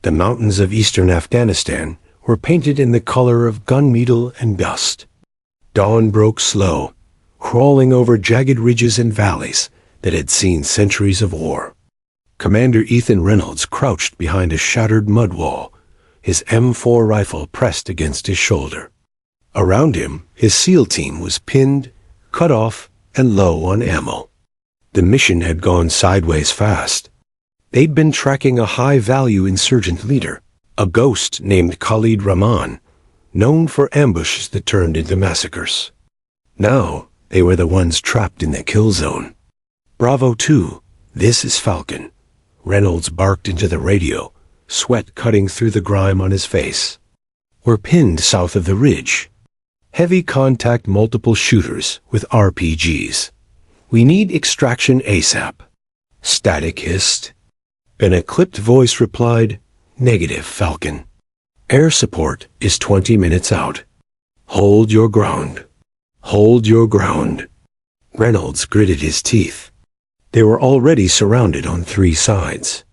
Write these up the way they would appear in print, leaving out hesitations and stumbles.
The mountains of eastern Afghanistan were painted in the color of gunmetal and dust. Dawn broke slow, crawling over jagged ridges and valleys that had seen centuries of war. Commander Ethan Reynolds crouched behind a shattered mud wall, his M4 rifle pressed against his shoulder. Around him, his SEAL team was pinned, cut off, and low on ammo. The mission had gone sideways fast. They'd been tracking a high-value insurgent leader, a ghost named Khalid Rahman, known for ambushes that turned into massacres. Now, they were the ones trapped in the kill zone. "Bravo 2, this is Falcon," Reynolds barked into the radio, sweat cutting through the grime on his face. "We're pinned south of the ridge. Heavy contact multiple shooters with RPGs. We need extraction ASAP." Static hissed. An clipped voice replied, "Negative, Falcon. Air support is 20 minutes out. Hold your ground. Hold your ground." Reynolds gritted his teeth. They were already surrounded on 3 sides.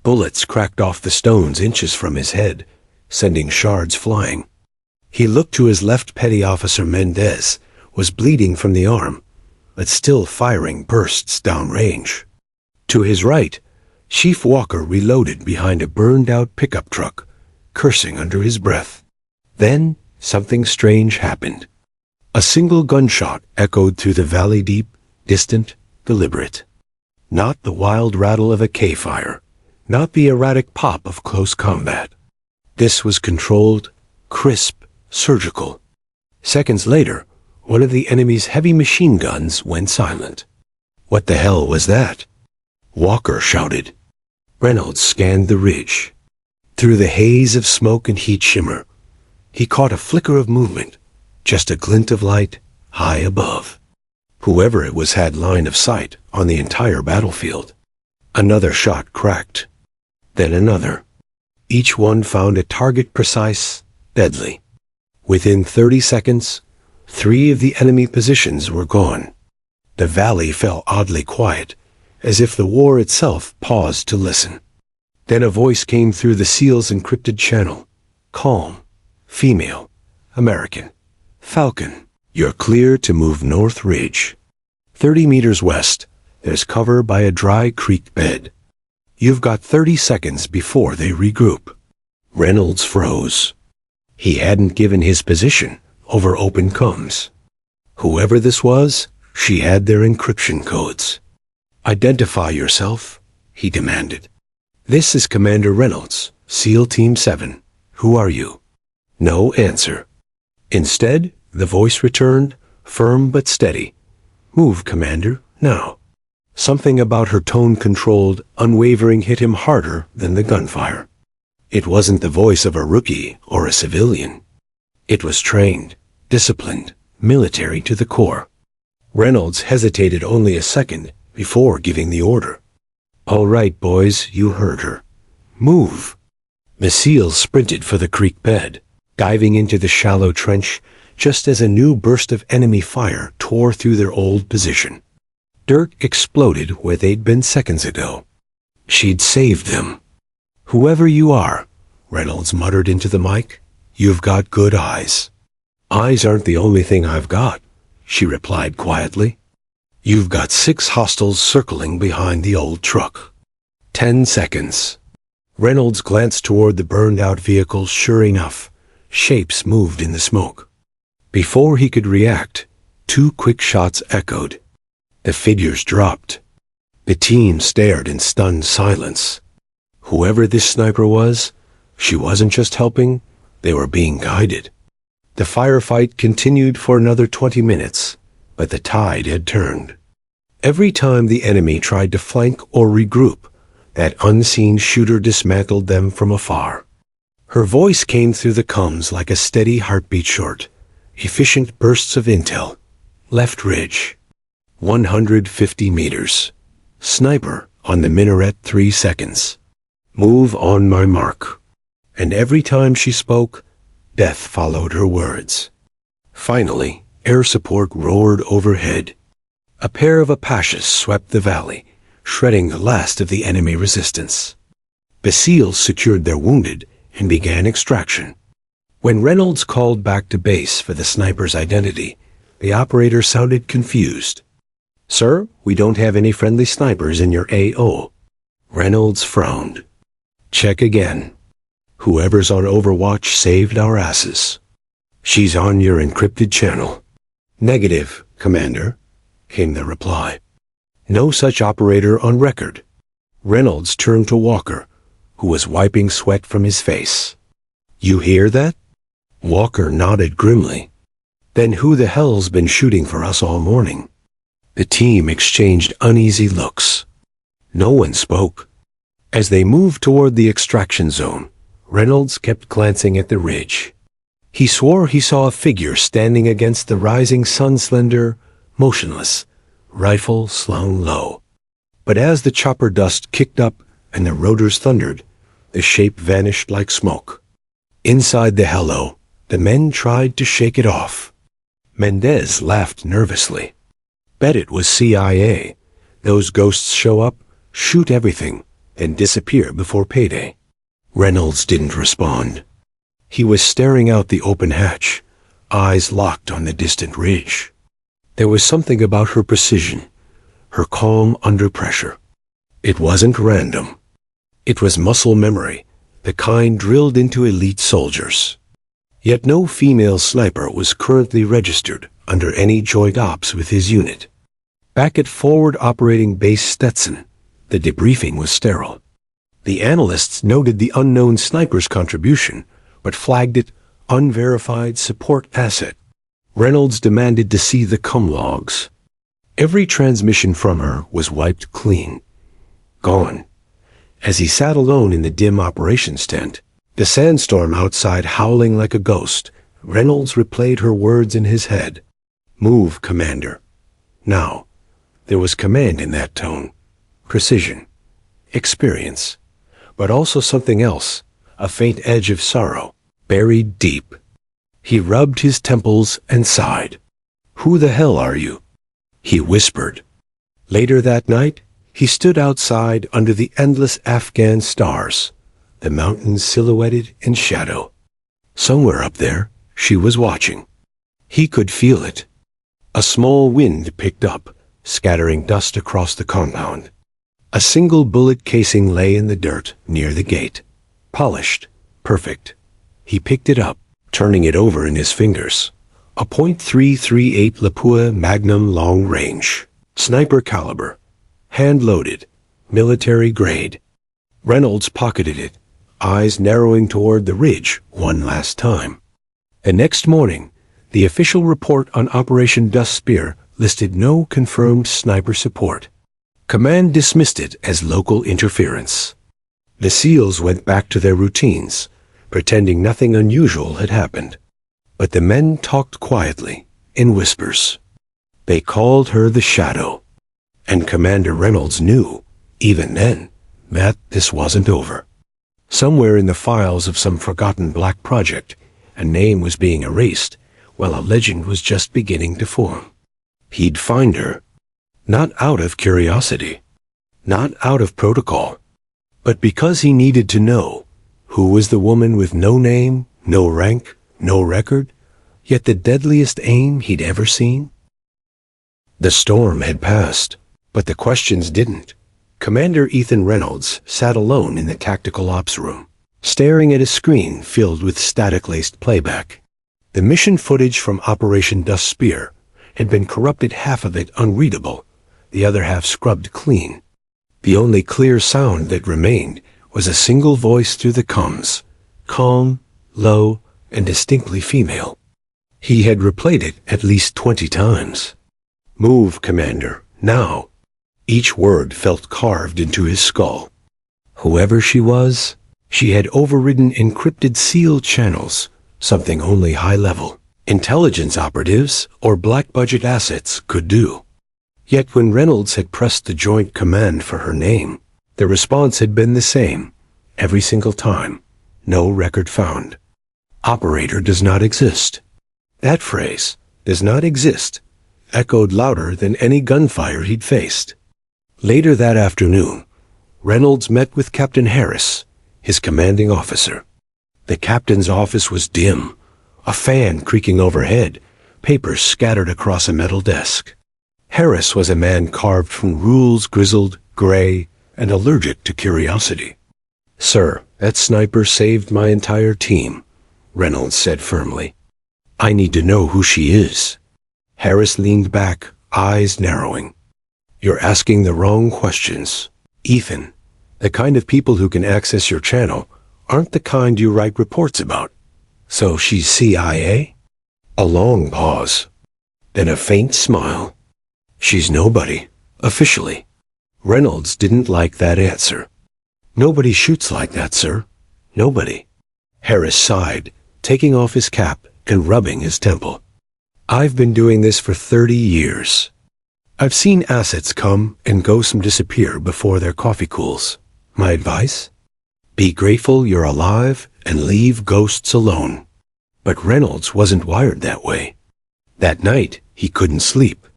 Bullets cracked off the stones inches from his head, sending shards flying. He looked to his left. Petty Officer Mendez was bleeding from the arm, but still firing bursts downrange. To his right, Chief Walker reloaded behind a burned-out pickup truck, cursing under his breath. Then something strange happened. A single gunshot echoed through the valley, deep, distant, deliberate. Not the wild rattle of a K-fire, not the erratic pop of close combat. This was controlled, crisp, surgical. Seconds later, one of the enemy's heavy machine guns went silent. "What the hell was that?" Walker shouted. Reynolds scanned the ridge. Through the haze of smoke and heat shimmer, he caught a flicker of movement, just a glint of light high above. Whoever it was had line of sight on the entire battlefield. Another shot cracked, then another. Each one found a target precise, deadly. Within 30 seconds, 3 of the enemy positions were gone. The valley fell oddly quiet, as if the war itself paused to listen. Then a voice came through the SEAL's encrypted channel. Calm, female, American. "Falcon, you're clear to move north ridge. 30 meters west, there's cover by a dry creek bed. You've got 30 seconds before they regroup." Reynolds froze. He hadn't given his position over open comms. Whoever this was, she had their encryption codes. "Identify yourself," he demanded. "This is Commander Reynolds, SEAL Team 7. Who are you?" No answer. Instead, the voice returned, firm but steady. "Move, Commander, now." Something about her tone-controlled, unwavering hit him harder than the gunfire. It wasn't the voice of a rookie or a civilian. It was trained, disciplined, military to the core. Reynolds hesitated only a second before giving the order. "All right, boys, you heard her. Move." The SEALs sprinted for the creek bed, diving into the shallow trench just as a new burst of enemy fire tore through their old position. Dirt exploded where they'd been seconds ago. She'd saved them. "Whoever you are," Reynolds muttered into the mic, "you've got good eyes." "Eyes aren't the only thing I've got," she replied quietly. "You've got 6 hostiles circling behind the old truck." 10 seconds. Reynolds glanced toward the burned-out vehicle. Sure enough, shapes moved in the smoke. Before he could react, 2 quick shots echoed. The figures dropped. The team stared in stunned silence. Whoever this sniper was, she wasn't just helping, they were being guided. The firefight continued for another 20 minutes, but the tide had turned. Every time the enemy tried to flank or regroup, that unseen shooter dismantled them from afar. Her voice came through the comms like a steady heartbeat, short, efficient bursts of intel. "Left ridge. 150 meters. Sniper on the minaret 3 seconds. Move on my mark." And every time she spoke, death followed her words. Finally, air support roared overhead. A pair of Apachas swept the valley, shredding the last of the enemy resistance. The SEALs secured their wounded and began extraction. When Reynolds called back to base for the sniper's identity, the operator sounded confused. "Sir, we don't have any friendly snipers in your AO." Reynolds frowned. "Check again. Whoever's on Overwatch saved our asses. She's on your encrypted channel." "Negative, Commander," came the reply. "No such operator on record." Reynolds turned to Walker, who was wiping sweat from his face. "You hear that?" Walker nodded grimly. "Then who the hell's been shooting for us all morning?" The team exchanged uneasy looks. No one spoke. As they moved toward the extraction zone, Reynolds kept glancing at the ridge. He swore he saw a figure standing against the rising sun, slender, motionless, rifle slung low. But as the chopper dust kicked up and the rotors thundered, the shape vanished like smoke. Inside the helo, the men tried to shake it off. Mendez laughed nervously. "Bet it was CIA. Those ghosts show up, shoot everything, and disappear before payday." Reynolds didn't respond. He was staring out the open hatch, eyes locked on the distant ridge. There was something about her precision, her calm under pressure. It wasn't random. It was muscle memory, the kind drilled into elite soldiers. Yet no female sniper was currently registered under any joint ops with his unit. Back at Forward Operating Base Stetson, the debriefing was sterile. The analysts noted the unknown sniper's contribution, but flagged it unverified support asset. Reynolds demanded to see the cum logs. Every transmission from her was wiped clean. Gone. As he sat alone in the dim operations tent, the sandstorm outside howling like a ghost, Reynolds replayed her words in his head. "Move, Commander." Now, there was command in that tone, precision, experience, but also something else, a faint edge of sorrow, buried deep. He rubbed his temples and sighed. "Who the hell are you?" he whispered. Later that night, he stood outside under the endless Afghan stars, the mountains silhouetted in shadow. Somewhere up there, she was watching. He could feel it. A small wind picked up, scattering dust across the compound. A single bullet casing lay in the dirt near the gate. Polished, perfect. He picked it up, turning it over in his fingers. A .338 Lapua Magnum long range, sniper caliber, hand-loaded, military grade. Reynolds pocketed it, eyes narrowing toward the ridge one last time. The next morning, the official report on Operation Dust Spear listed no confirmed sniper support. Command dismissed it as local interference. The SEALs went back to their routines, pretending nothing unusual had happened. But the men talked quietly, in whispers. They called her the Shadow. And Commander Reynolds knew, even then, that this wasn't over. Somewhere in the files of some forgotten black project, a name was being erased, while a legend was just beginning to form. He'd find her. Not out of curiosity, not out of protocol, but because he needed to know who was the woman with no name, no rank, no record, yet the deadliest aim he'd ever seen. The storm had passed, but the questions didn't. Commander Ethan Reynolds sat alone in the tactical ops room, staring at a screen filled with static-laced playback. The mission footage from Operation Dust Spear had been corrupted, half of it unreadable, the other half scrubbed clean. The only clear sound that remained was a single voice through the comms, calm, low, and distinctly female. He had replayed it at least 20 times. "Move, Commander, now." Each word felt carved into his skull. Whoever she was, she had overridden encrypted SEAL channels, something only high-level intelligence operatives or black-budget assets could do. Yet when Reynolds had pressed the joint command for her name, the response had been the same, every single time. No record found. Operator does not exist. That phrase, does not exist, echoed louder than any gunfire he'd faced. Later that afternoon, Reynolds met with Captain Harris, his commanding officer. The captain's office was dim, a fan creaking overhead, papers scattered across a metal desk. Harris was a man carved from rules, grizzled, gray, and allergic to curiosity. "Sir, that sniper saved my entire team," Reynolds said firmly. "I need to know who she is." Harris leaned back, eyes narrowing. "You're asking the wrong questions. Ethan, the kind of people who can access your channel aren't the kind you write reports about. So she's CIA?" A long pause, then a faint smile. "She's nobody, officially." Reynolds didn't like that answer. "Nobody shoots like that, sir. Nobody." Harris sighed, taking off his cap and rubbing his temple. "I've been doing this for 30 years. I've seen assets come and ghosts disappear before their coffee cools. My advice? Be grateful you're alive and leave ghosts alone." But Reynolds wasn't wired that way. That night, he couldn't sleep.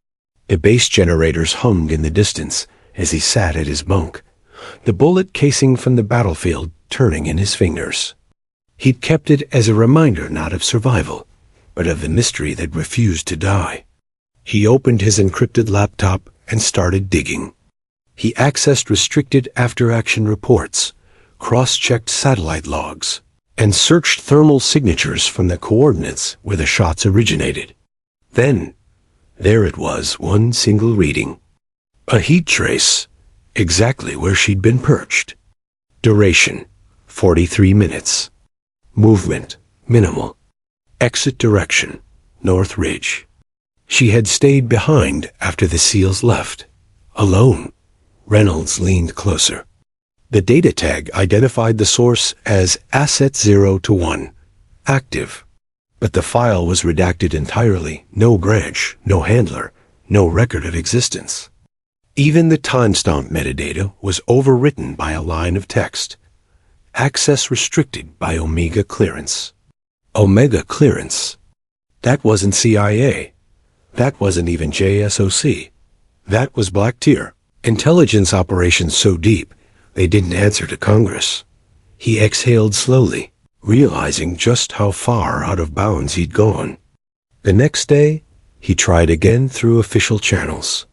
The base generators hummed in the distance as he sat at his bunk, the bullet casing from the battlefield turning in his fingers. He'd kept it as a reminder not of survival, but of the mystery that refused to die. He opened his encrypted laptop and started digging. He accessed restricted after-action reports, cross-checked satellite logs, and searched thermal signatures from the coordinates where the shots originated. Then, there it was, one single reading. A heat trace, exactly where she'd been perched. Duration, 43 minutes. Movement, minimal. Exit direction, North Ridge. She had stayed behind after the SEALs left. Alone. Reynolds leaned closer. The data tag identified the source as Asset 0 to 1, active. But the file was redacted entirely, no branch, no handler, no record of existence. Even the timestamp metadata was overwritten by a line of text. Access restricted by Omega clearance. Omega clearance. That wasn't CIA. That wasn't even JSOC. That was Black Tier. Intelligence operations so deep, they didn't answer to Congress. He exhaled slowly, realizing just how far out of bounds he'd gone. The next day, he tried again through official channels.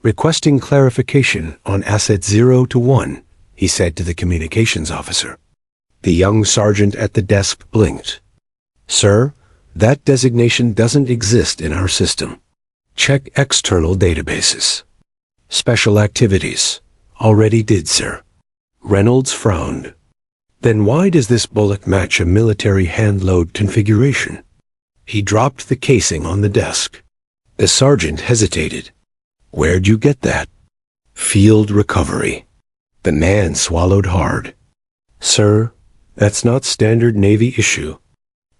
Requesting clarification on Asset 0 to 1, he said to the communications officer. The young sergeant at the desk blinked. "Sir, that designation doesn't exist in our system. Check external databases." "Special activities. Already did, sir." Reynolds frowned. "Then why does this bullet match a military hand-load configuration?" He dropped the casing on the desk. The sergeant hesitated. "Where'd you get that?" "Field recovery." The man swallowed hard. "Sir, that's not standard Navy issue.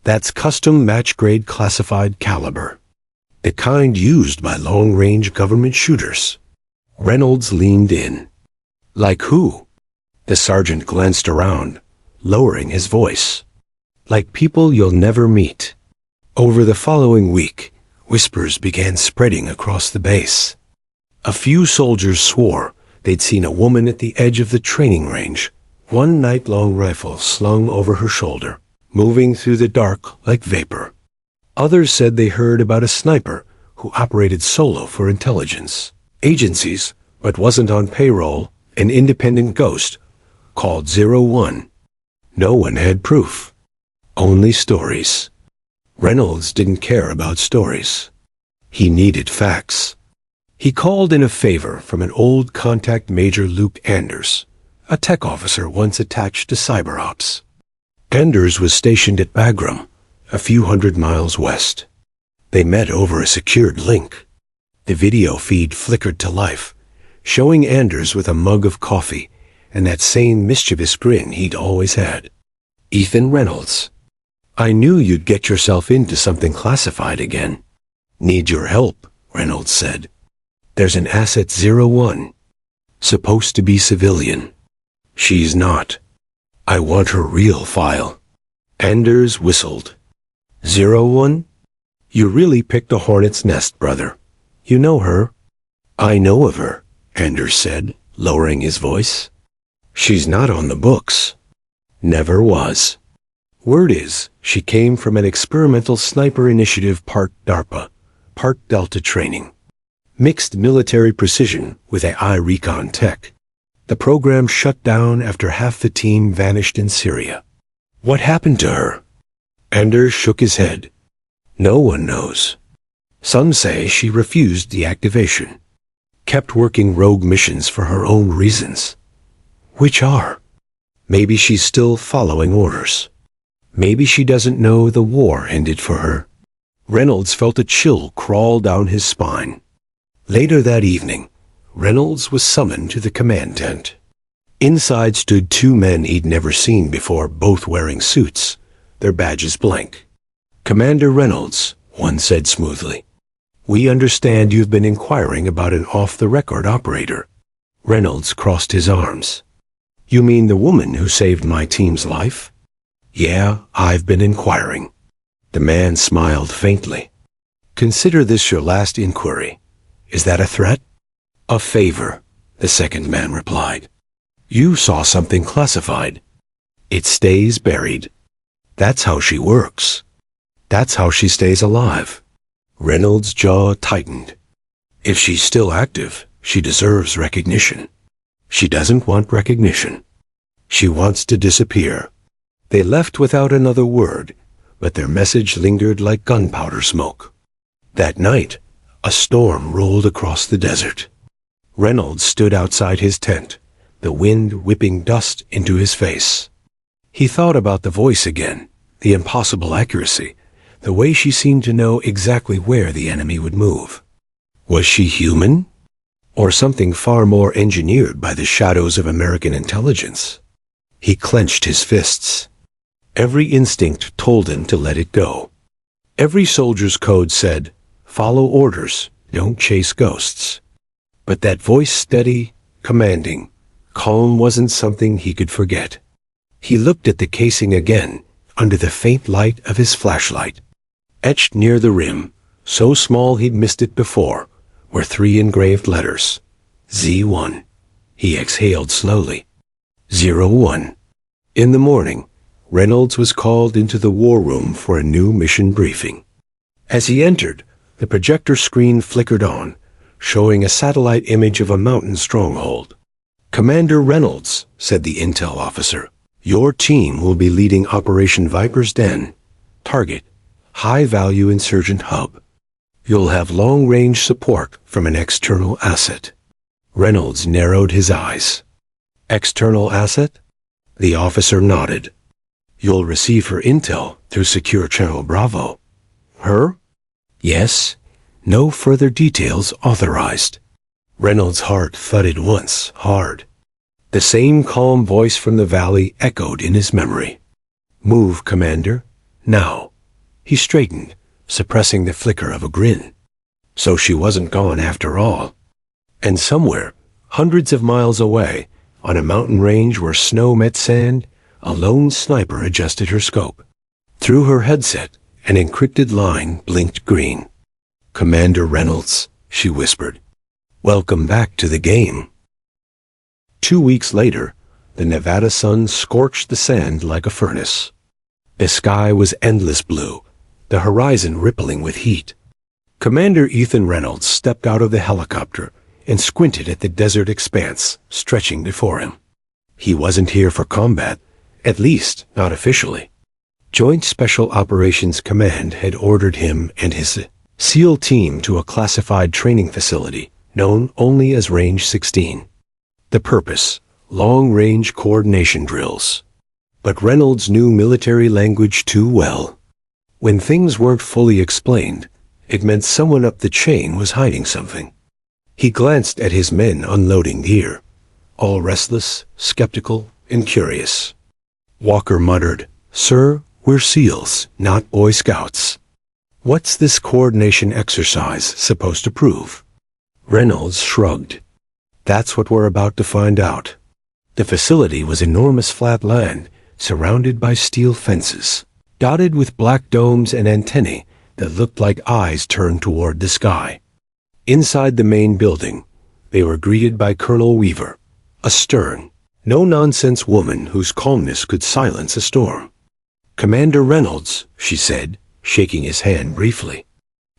That's custom match-grade classified caliber. The kind used by long-range government shooters." Reynolds leaned in. "Like who?" The sergeant glanced around, lowering his voice. "Like people you'll never meet." Over the following week, whispers began spreading across the base. A few soldiers swore they'd seen a woman at the edge of the training range, one night-long rifle slung over her shoulder, moving through the dark like vapor. Others said they heard about a sniper who operated solo for intelligence agencies, but wasn't on payroll, an independent ghost called 01. No one had proof. Only stories. Reynolds didn't care about stories. He needed facts. He called in a favor from an old contact Major Luke Anders, a tech officer once attached to cyber ops. Anders was stationed at Bagram, a few hundred miles west. They met over a secured link. The video feed flickered to life, showing Anders with a mug of coffee and that same mischievous grin he'd always had. "Ethan Reynolds. I knew you'd get yourself into something classified again." "Need your help," Reynolds said. "There's an Asset 01. Supposed to be civilian. She's not. I want her real file." Anders whistled. 01? You really picked a hornet's nest, brother. You know her?" "I know of her," Anders said, lowering his voice. "She's not on the books." Never was. Word is, she came from an experimental sniper initiative, part DARPA, part Delta training. Mixed military precision with AI recon tech. The program shut down after half the team vanished in Syria. What happened to her? Anders shook his head. No one knows. Some say she refused deactivation. Kept working rogue missions for her own reasons. Which are? Maybe she's still following orders. Maybe she doesn't know the war ended for her. Reynolds felt a chill crawl down his spine. Later that evening, Reynolds was summoned to the command tent. Inside stood two men he'd never seen before, both wearing suits, their badges blank. "Commander Reynolds," one said smoothly, "we understand you've been inquiring about an off-the-record operator." Reynolds crossed his arms. "You mean the woman who saved my team's life?" "Yeah, I've been inquiring." The man smiled faintly. "Consider this your last inquiry. Is that a threat?" "A favor," the second man replied. "You saw something classified. It stays buried. That's how she works. That's how she stays alive." Reynolds' jaw tightened. If she's still active, she deserves recognition. She doesn't want recognition. She wants to disappear. They left without another word, but their message lingered like gunpowder smoke. That night, a storm rolled across the desert. Reynolds stood outside his tent, the wind whipping dust into his face. He thought about the voice again, the impossible accuracy, the way she seemed to know exactly where the enemy would move. Was she human? Or something far more engineered by the shadows of American intelligence? He clenched his fists. Every instinct told him to let it go. Every soldier's code said, "Follow orders, don't chase ghosts." But that voice, steady, commanding, calm, wasn't something he could forget. He looked at the casing again, under the faint light of his flashlight. Etched near the rim, so small he'd missed it before, were 3 engraved letters. Z1. He exhaled slowly. 01. In the morning, Reynolds was called into the war room for a new mission briefing. As he entered, the projector screen flickered on, showing a satellite image of a mountain stronghold. "Commander Reynolds," said the intel officer, "your team will be leading Operation Viper's Den. Target, high-value insurgent hub. You'll have long-range support from an external asset." Reynolds narrowed his eyes. "External asset?" The officer nodded. "You'll receive her intel through Secure Channel Bravo." "Her?" "Yes. No further details authorized." Reynolds' heart thudded once, hard. The same calm voice from the valley echoed in his memory. "Move, Commander. Now." He straightened, suppressing the flicker of a grin. So she wasn't gone after all. And somewhere, hundreds of miles away, on a mountain range where snow met sand, a lone sniper adjusted her scope. Through her headset, an encrypted line blinked green. "Commander Reynolds," she whispered. "Welcome back to the game." 2 weeks later, the Nevada sun scorched the sand like a furnace. The sky was endless blue, the horizon rippling with heat. Commander Ethan Reynolds stepped out of the helicopter and squinted at the desert expanse stretching before him. He wasn't here for combat, at least not officially. Joint Special Operations Command had ordered him and his SEAL team to a classified training facility known only as Range 16. The purpose, long-range coordination drills. But Reynolds knew military language too well. When things weren't fully explained, it meant someone up the chain was hiding something. He glanced at his men unloading gear, all restless, skeptical, and curious. Walker muttered, "Sir, we're SEALs, not Boy Scouts. What's this coordination exercise supposed to prove?" Reynolds shrugged. "That's what we're about to find out." The facility was enormous flat land, surrounded by steel fences, dotted with black domes and antennae that looked like eyes turned toward the sky. Inside the main building, they were greeted by Colonel Weaver, a stern, No-nonsense woman whose calmness could silence a storm. "Commander Reynolds," she said, shaking his hand briefly.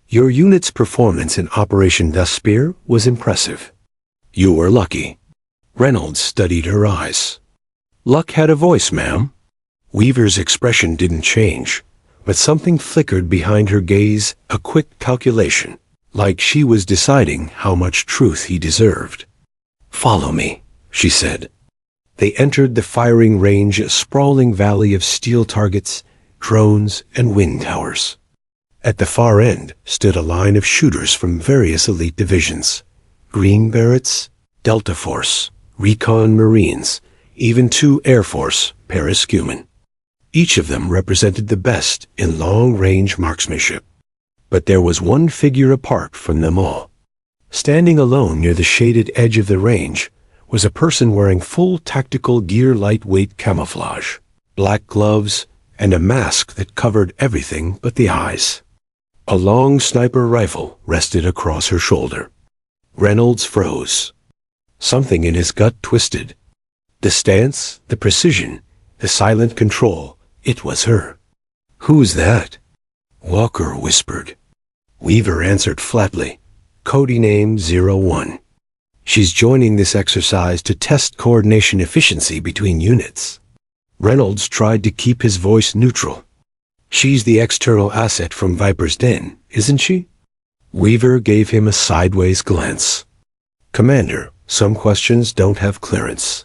"Your unit's performance in Operation Dust Spear was impressive. You were lucky." Reynolds studied her eyes. "Luck had a voice, ma'am." Weaver's expression didn't change, but something flickered behind her gaze, a quick calculation, like she was deciding how much truth he deserved. "Follow me," she said. They entered the firing range, a sprawling valley of steel targets, drones, and wind towers. At the far end stood a line of shooters from various elite divisions: Green Berets, Delta Force, Recon Marines, even 2 Air Force Parascumen. Each of them represented the best in long-range marksmanship. But there was one figure apart from them all. Standing alone near the shaded edge of the range was a person wearing full tactical gear, lightweight camouflage, black gloves, and a mask that covered everything but the eyes. A long sniper rifle rested across her shoulder. Reynolds froze. Something in his gut twisted. The stance, the precision, the silent control, it was her. "Who's that?" Walker whispered. Weaver answered flatly, "Cody name 01. She's joining this exercise to test coordination efficiency between units." Reynolds tried to keep his voice neutral. "She's the external asset from Viper's Den, isn't she?" Weaver gave him a sideways glance. "Commander, some questions don't have clearance."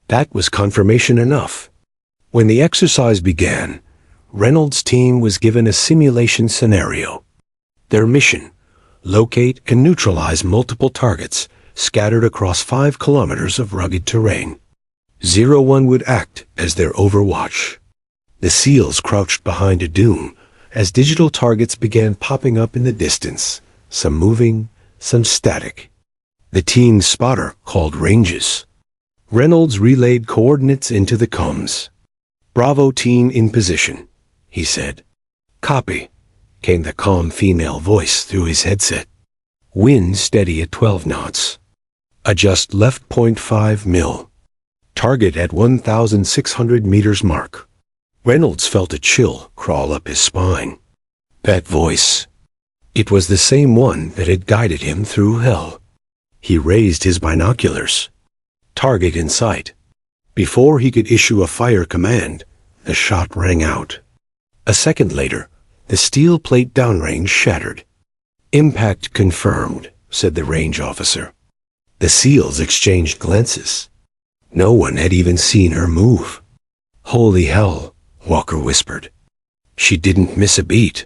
That was confirmation enough. When the exercise began, Reynolds' team was given a simulation scenario. Their mission: locate and neutralize multiple targets scattered across 5 kilometers of rugged terrain. 01 would act as their overwatch. The SEALs crouched behind a dune as digital targets began popping up in the distance, some moving, some static. The team's spotter called ranges. Reynolds relayed coordinates into the comms. "Bravo team in position," he said. "Copy," came the calm female voice through his headset. "Wind steady at 12 knots. Adjust left 0.5 mil. Target at 1,600 meters mark." Reynolds felt a chill crawl up his spine. That voice. It was the same one that had guided him through hell. He raised his binoculars. Target in sight. Before he could issue a fire command, the shot rang out. A second later, the steel plate downrange shattered. "Impact confirmed," said the range officer. The SEALs exchanged glances. No one had even seen her move. "Holy hell," Walker whispered. She didn't miss a beat.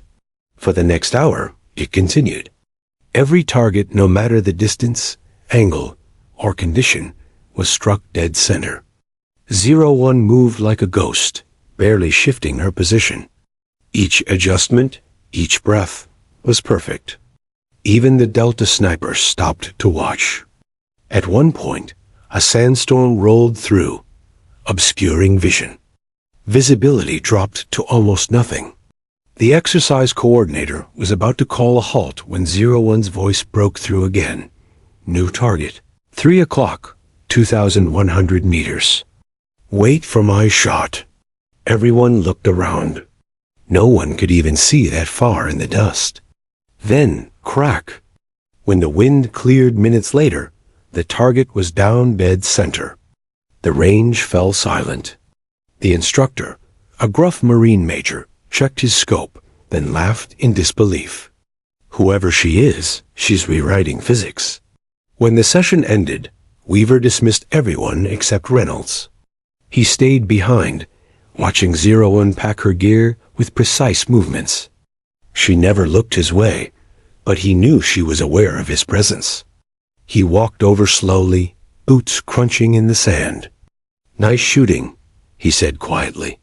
For the next hour, it continued. Every target, no matter the distance, angle, or condition, was struck dead center. 01 moved like a ghost, barely shifting her position. Each adjustment, each breath, was perfect. Even the Delta snipers stopped to watch. At one point, a sandstorm rolled through, obscuring vision. Visibility dropped to almost nothing. The exercise coordinator was about to call a halt when 01's voice broke through again. "New target. 3 o'clock, 2,100 meters. Wait for my shot." Everyone looked around. No one could even see that far in the dust. Then, crack. When the wind cleared minutes later, the target was down dead center. The range fell silent. The instructor, a gruff Marine major, checked his scope, then laughed in disbelief. "Whoever she is, she's rewriting physics." When the session ended, Weaver dismissed everyone except Reynolds. He stayed behind, watching 01 pack her gear with precise movements. She never looked his way, but he knew she was aware of his presence. He walked over slowly, boots crunching in the sand. "Nice shooting," he said quietly.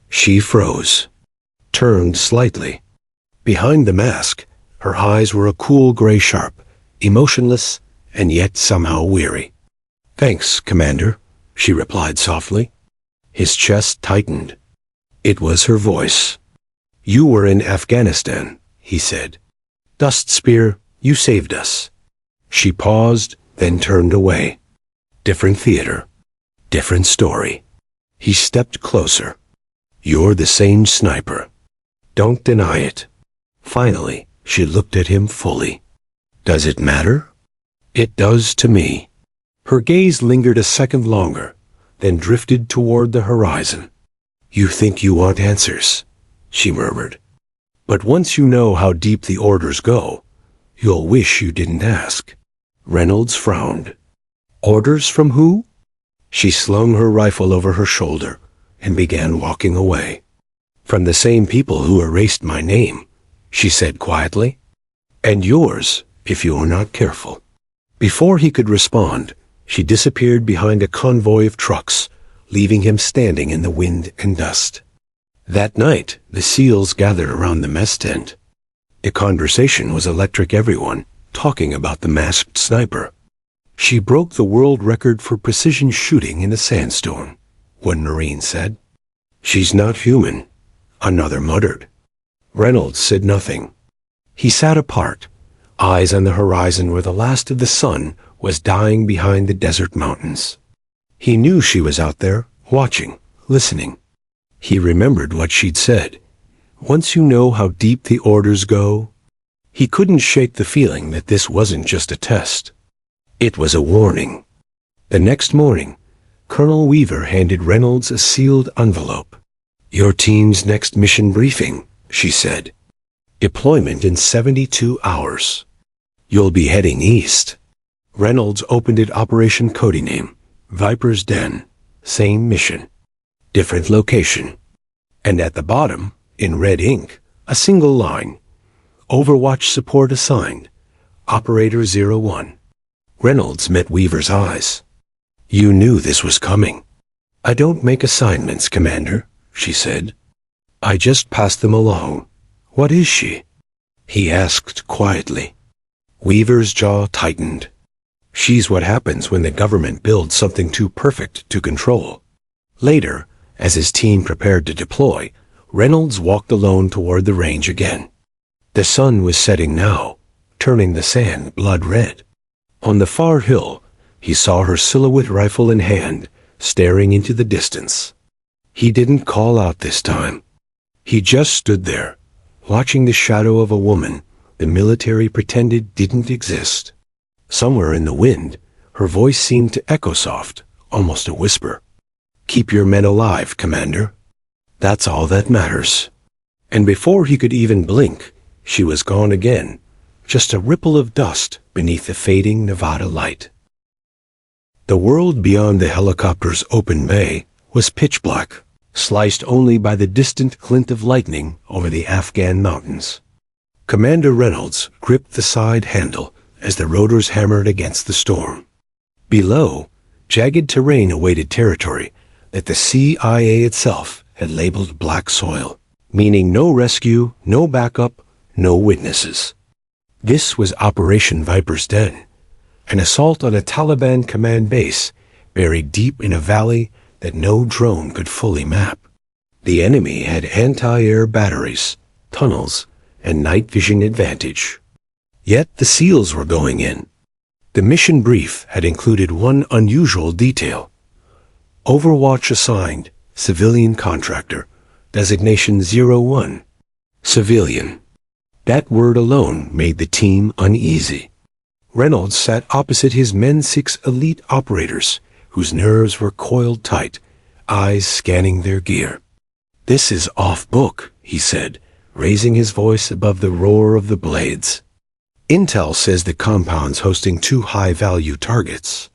She froze, turned slightly. Behind the mask, her eyes were a cool gray sharp, emotionless, and yet somehow weary. "Thanks, Commander," she replied softly. His chest tightened. It was her voice. "You were in Afghanistan," he said. "Dust Spear, you saved us." She paused, then turned away. Different theater. Different story. He stepped closer. You're the same sniper. Don't deny it. Finally, she looked at him fully. Does it matter? It does to me. Her gaze lingered a second longer, then drifted toward the horizon. You think you want answers, she murmured. But once you know how deep the orders go, you'll wish you didn't ask. Reynolds frowned. Orders from who? She slung her rifle over her shoulder and began walking away. From the same people who erased my name, she said quietly. And yours, if you are not careful. Before he could respond, she disappeared behind a convoy of trucks, leaving him standing in the wind and dust. That night, the SEALs gathered around the mess tent. The conversation was electric, everyone talking about the masked sniper. She broke the world record for precision shooting in a sandstorm, one Marine said. She's not human, another muttered. Reynolds said nothing. He sat apart, eyes on the horizon where the last of the sun was dying behind the desert mountains. He knew she was out there, watching, listening. He remembered what she'd said. Once you know how deep the orders go. He couldn't shake the feeling that this wasn't just a test. It was a warning. The next morning, Colonel Weaver handed Reynolds a sealed envelope. Your team's next mission briefing, she said. Deployment in 72 hours. You'll be heading east. Reynolds opened it. Operation codename, Viper's Den. Same mission. Different location. And at the bottom, in red ink, a single line. Overwatch support assigned. Operator 01. Reynolds met Weaver's eyes. You knew this was coming. I don't make assignments, Commander, she said. I just pass them along. What is she? He asked quietly. Weaver's jaw tightened. She's what happens when the government builds something too perfect to control. Later, as his team prepared to deploy, Reynolds walked alone toward the range again. The sun was setting now, turning the sand blood red. On the far hill, he saw her silhouette, rifle in hand, staring into the distance. He didn't call out this time. He just stood there, watching the shadow of a woman the military pretended didn't exist. Somewhere in the wind, her voice seemed to echo soft, almost a whisper. Keep your men alive, Commander. That's all that matters. And before he could even blink, she was gone again, just a ripple of dust beneath the fading Nevada light. The world beyond the helicopter's open bay was pitch black, sliced only by the distant glint of lightning over the Afghan mountains. Commander Reynolds gripped the side handle as the rotors hammered against the storm. Below, jagged terrain awaited territory that the CIA itself had labeled black soil, meaning no rescue, no backup, no witnesses. This was Operation Viper's Den, an assault on a Taliban command base buried deep in a valley that no drone could fully map. The enemy had anti-air batteries, tunnels, and night vision advantage. Yet the SEALs were going in. The mission brief had included one unusual detail. Overwatch assigned, civilian contractor, designation 01. Civilian. That word alone made the team uneasy. Reynolds sat opposite his Men 6 elite operators, whose nerves were coiled tight, eyes scanning their gear. This is off book, he said, raising his voice above the roar of the blades. Intel says the compound's hosting 2 high-value targets.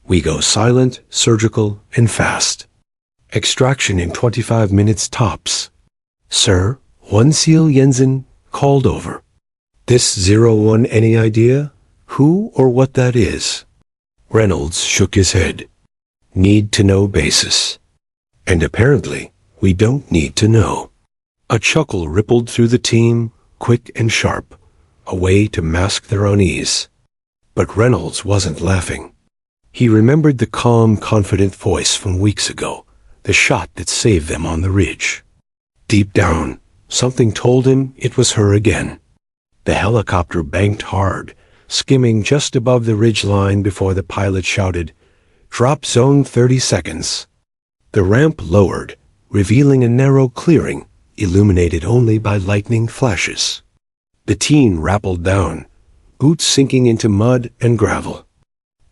We go silent, surgical, and fast. Extraction in 25 minutes tops. Sir, one SEAL Jensen called over. This 01, any idea who or what that is? Reynolds shook his head. Need to know basis. And apparently, we don't need to know. A chuckle rippled through the team, quick and sharp, a way to mask their unease. But Reynolds wasn't laughing. He remembered the calm, confident voice from weeks ago, the shot that saved them on the ridge. Deep down, something told him it was her again. The helicopter banked hard, skimming just above the ridge line before the pilot shouted, Drop zone 30 seconds. The ramp lowered, revealing a narrow clearing, illuminated only by lightning flashes. The teen rappelled down, boots sinking into mud and gravel.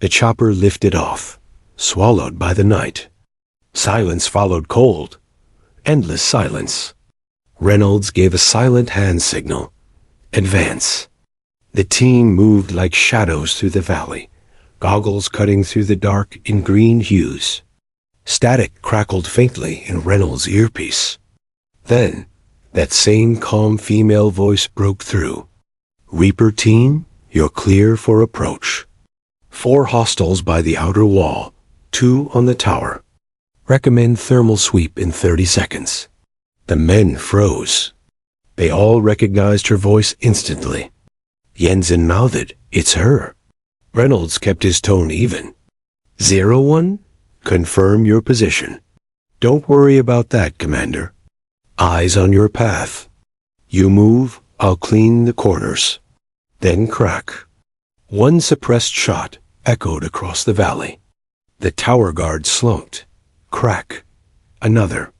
The chopper lifted off, swallowed by the night. Silence followed cold. Endless silence. Reynolds gave a silent hand signal. Advance. The teen moved like shadows through the valley, goggles cutting through the dark in green hues. Static crackled faintly in Reynolds' earpiece. Then, that same calm female voice broke through. Reaper team, you're clear for approach. 4 hostiles by the outer wall, 2 on the tower. Recommend thermal sweep in 30 seconds. The men froze. They all recognized her voice instantly. Jensen mouthed, it's her. Reynolds kept his tone even. 01, confirm your position. Don't worry about that, Commander. Eyes on your path. You move, I'll clean the corners. Then crack. One suppressed shot echoed across the valley. The tower guard slumped. Crack. Another.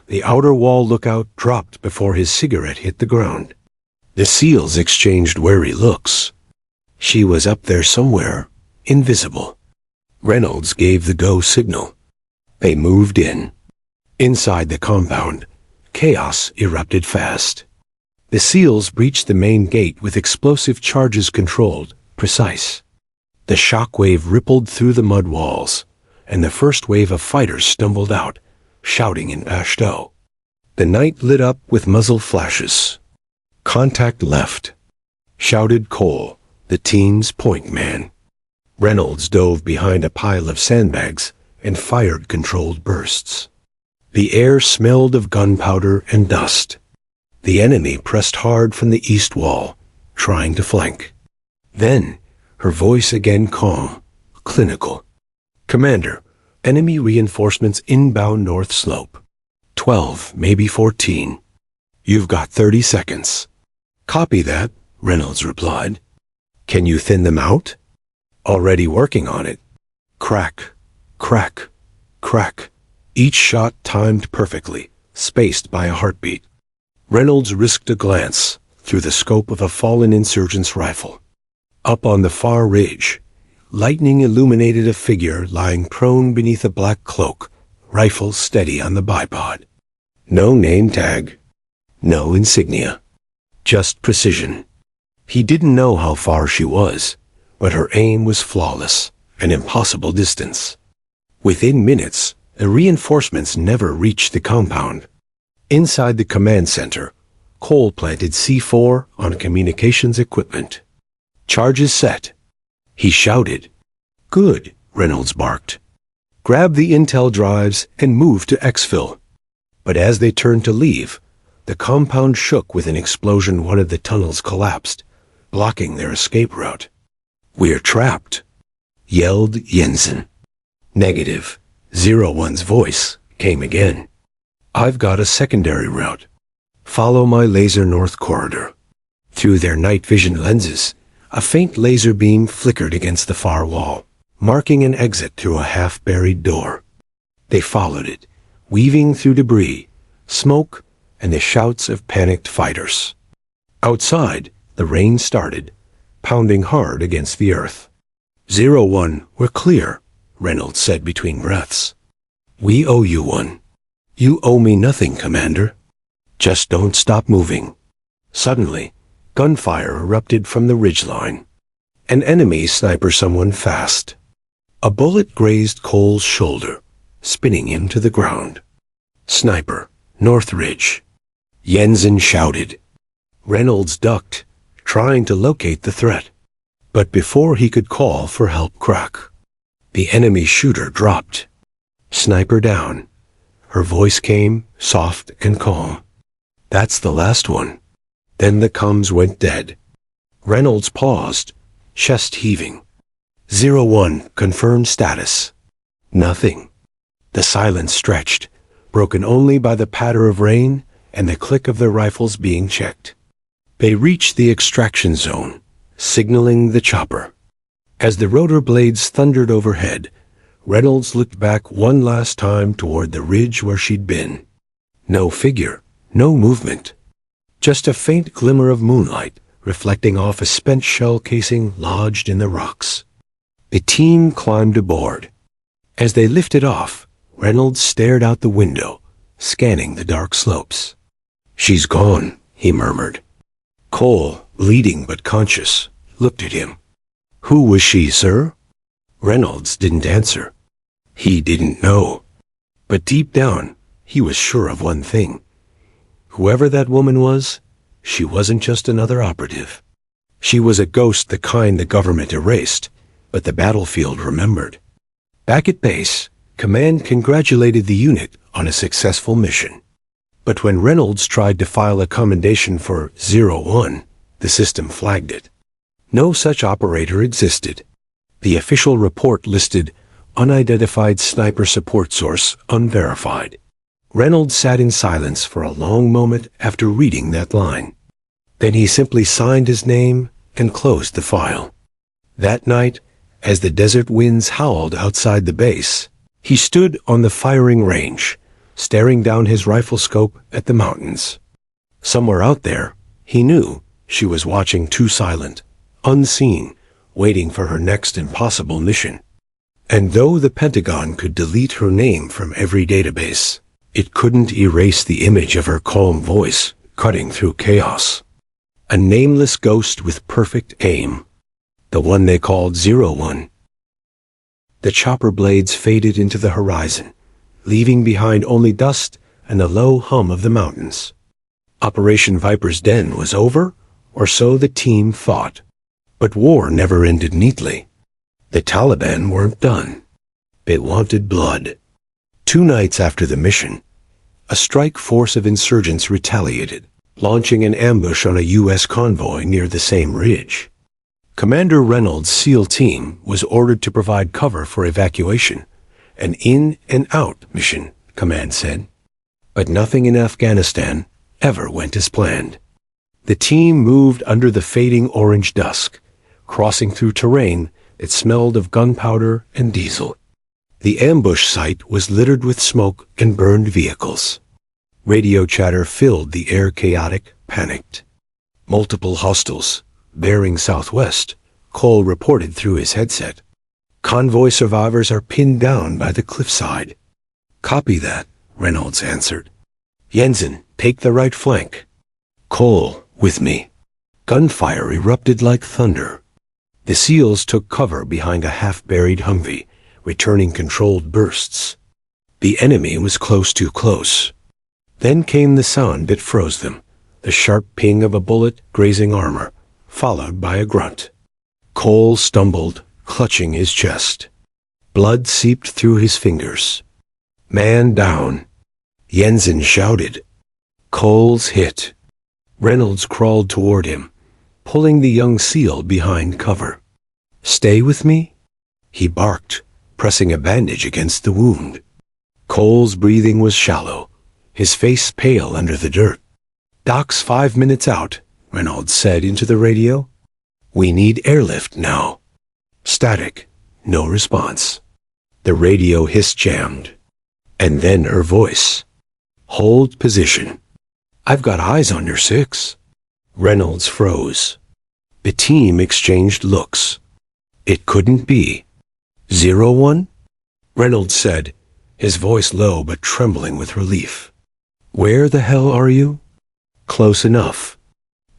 The outer wall lookout dropped before his cigarette hit the ground. The SEALs exchanged wary looks. She was up there somewhere, invisible. Reynolds gave the go signal. They moved in. Inside the compound, chaos erupted fast. The SEALs breached the main gate with explosive charges controlled, precise. The shockwave rippled through the mud walls, and the first wave of fighters stumbled out, shouting in Pashto. The night lit up with muzzle flashes. Contact left, shouted Cole, the team's point man. Reynolds dove behind a pile of sandbags and fired controlled bursts. The air smelled of gunpowder and dust. The enemy pressed hard from the east wall, trying to flank. Then, her voice again calm, clinical. Commander, enemy reinforcements inbound north slope. 12, maybe 14. You've got 30 seconds. Copy that, Reynolds replied. Can you thin them out? Already working on it. Crack, crack, crack. Each shot timed perfectly, spaced by a heartbeat. Reynolds risked a glance through the scope of a fallen insurgent's rifle. Up on the far ridge, lightning illuminated a figure lying prone beneath a black cloak, rifle steady on the bipod. No name tag, no insignia, just precision. He didn't know how far she was, but her aim was flawless, an impossible distance. Within minutes, the reinforcements never reached the compound. Inside the command center, Cole planted C4 on communications equipment. Charges set. He shouted. Good, Reynolds barked. Grab the intel drives and move to exfil. But as they turned to leave, the compound shook with an explosion. One of the tunnels collapsed, blocking their escape route. We're trapped, yelled Jensen. Negative. 01's voice came again. I've got a secondary route. Follow my laser north corridor. Through their night vision lenses, a faint laser beam flickered against the far wall, marking an exit through a half-buried door. They followed it, weaving through debris, smoke, and the shouts of panicked fighters. Outside, the rain started, pounding hard against the earth. 01, we're clear, Reynolds said between breaths. We owe you one. You owe me nothing, Commander. Just don't stop moving. Suddenly, gunfire erupted from the ridgeline. An enemy sniper someone fast. A bullet grazed Cole's shoulder, spinning him to the ground. Sniper, North Ridge. Jensen shouted. Reynolds ducked, trying to locate the threat. But before he could call for help, crack. The enemy shooter dropped. Sniper down. Her voice came, soft and calm. That's the last one. Then the comms went dead. Reynolds paused, chest heaving. 01, confirmed status. Nothing. The silence stretched, broken only by the patter of rain and the click of their rifles being checked. They reached the extraction zone, signaling the chopper. As the rotor blades thundered overhead, Reynolds looked back one last time toward the ridge where she'd been. No figure, no movement. Just a faint glimmer of moonlight reflecting off a spent shell casing lodged in the rocks. The team climbed aboard. As they lifted off, Reynolds stared out the window, scanning the dark slopes. "She's gone," he murmured. Cole, bleeding but conscious, looked at him. "Who was she, sir?" Reynolds didn't answer. He didn't know. But deep down, he was sure of one thing. Whoever that woman was, she wasn't just another operative. She was a ghost, the kind the government erased, but the battlefield remembered. Back at base, Command congratulated the unit on a successful mission. But when Reynolds tried to file a commendation for 01, the system flagged it. No such operator existed. The official report listed unidentified sniper support source unverified. Reynolds sat in silence for a long moment after reading that line. Then he simply signed his name and closed the file. That night, as the desert winds howled outside the base, he stood on the firing range, staring down his rifle scope at the mountains. Somewhere out there, he knew, she was watching too silent, unseen, waiting for her next impossible mission. And though the Pentagon could delete her name from every database, it couldn't erase the image of her calm voice cutting through chaos. A nameless ghost with perfect aim. The one they called 01. The chopper blades faded into the horizon, leaving behind only dust and the low hum of the mountains. Operation Viper's Den was over, or so the team thought. But war never ended neatly. The Taliban weren't done. They wanted blood. 2 nights after the mission, a strike force of insurgents retaliated, launching an ambush on a U.S. convoy near the same ridge. Commander Reynolds' SEAL team was ordered to provide cover for evacuation, an in-and-out mission, Command said. But nothing in Afghanistan ever went as planned. The team moved under the fading orange dusk, crossing through terrain that smelled of gunpowder and diesel. The ambush site was littered with smoke and burned vehicles. Radio chatter filled the air, chaotic, panicked. Multiple hostiles, bearing southwest, Cole reported through his headset. Convoy survivors are pinned down by the cliffside. Copy that, Reynolds answered. Jensen, take the right flank. Cole, with me. Gunfire erupted like thunder. The SEALs took cover behind a half-buried Humvee, returning controlled bursts. The enemy was close, too close. Then came the sound that froze them, the sharp ping of a bullet grazing armor, followed by a grunt. Cole stumbled, clutching his chest. Blood seeped through his fingers. Man down. Jensen shouted. Cole's hit. Reynolds crawled toward him, pulling the young SEAL behind cover. Stay with me? He barked, pressing a bandage against the wound. Cole's breathing was shallow, his face pale under the dirt. Doc's 5 minutes out, Reynolds said into the radio. We need airlift now. Static, no response. The radio hiss jammed. And then her voice. Hold position. I've got eyes on your 6. Reynolds froze. The team exchanged looks. It couldn't be. 01? Reynolds said, his voice low but trembling with relief. Where the hell are you? Close enough.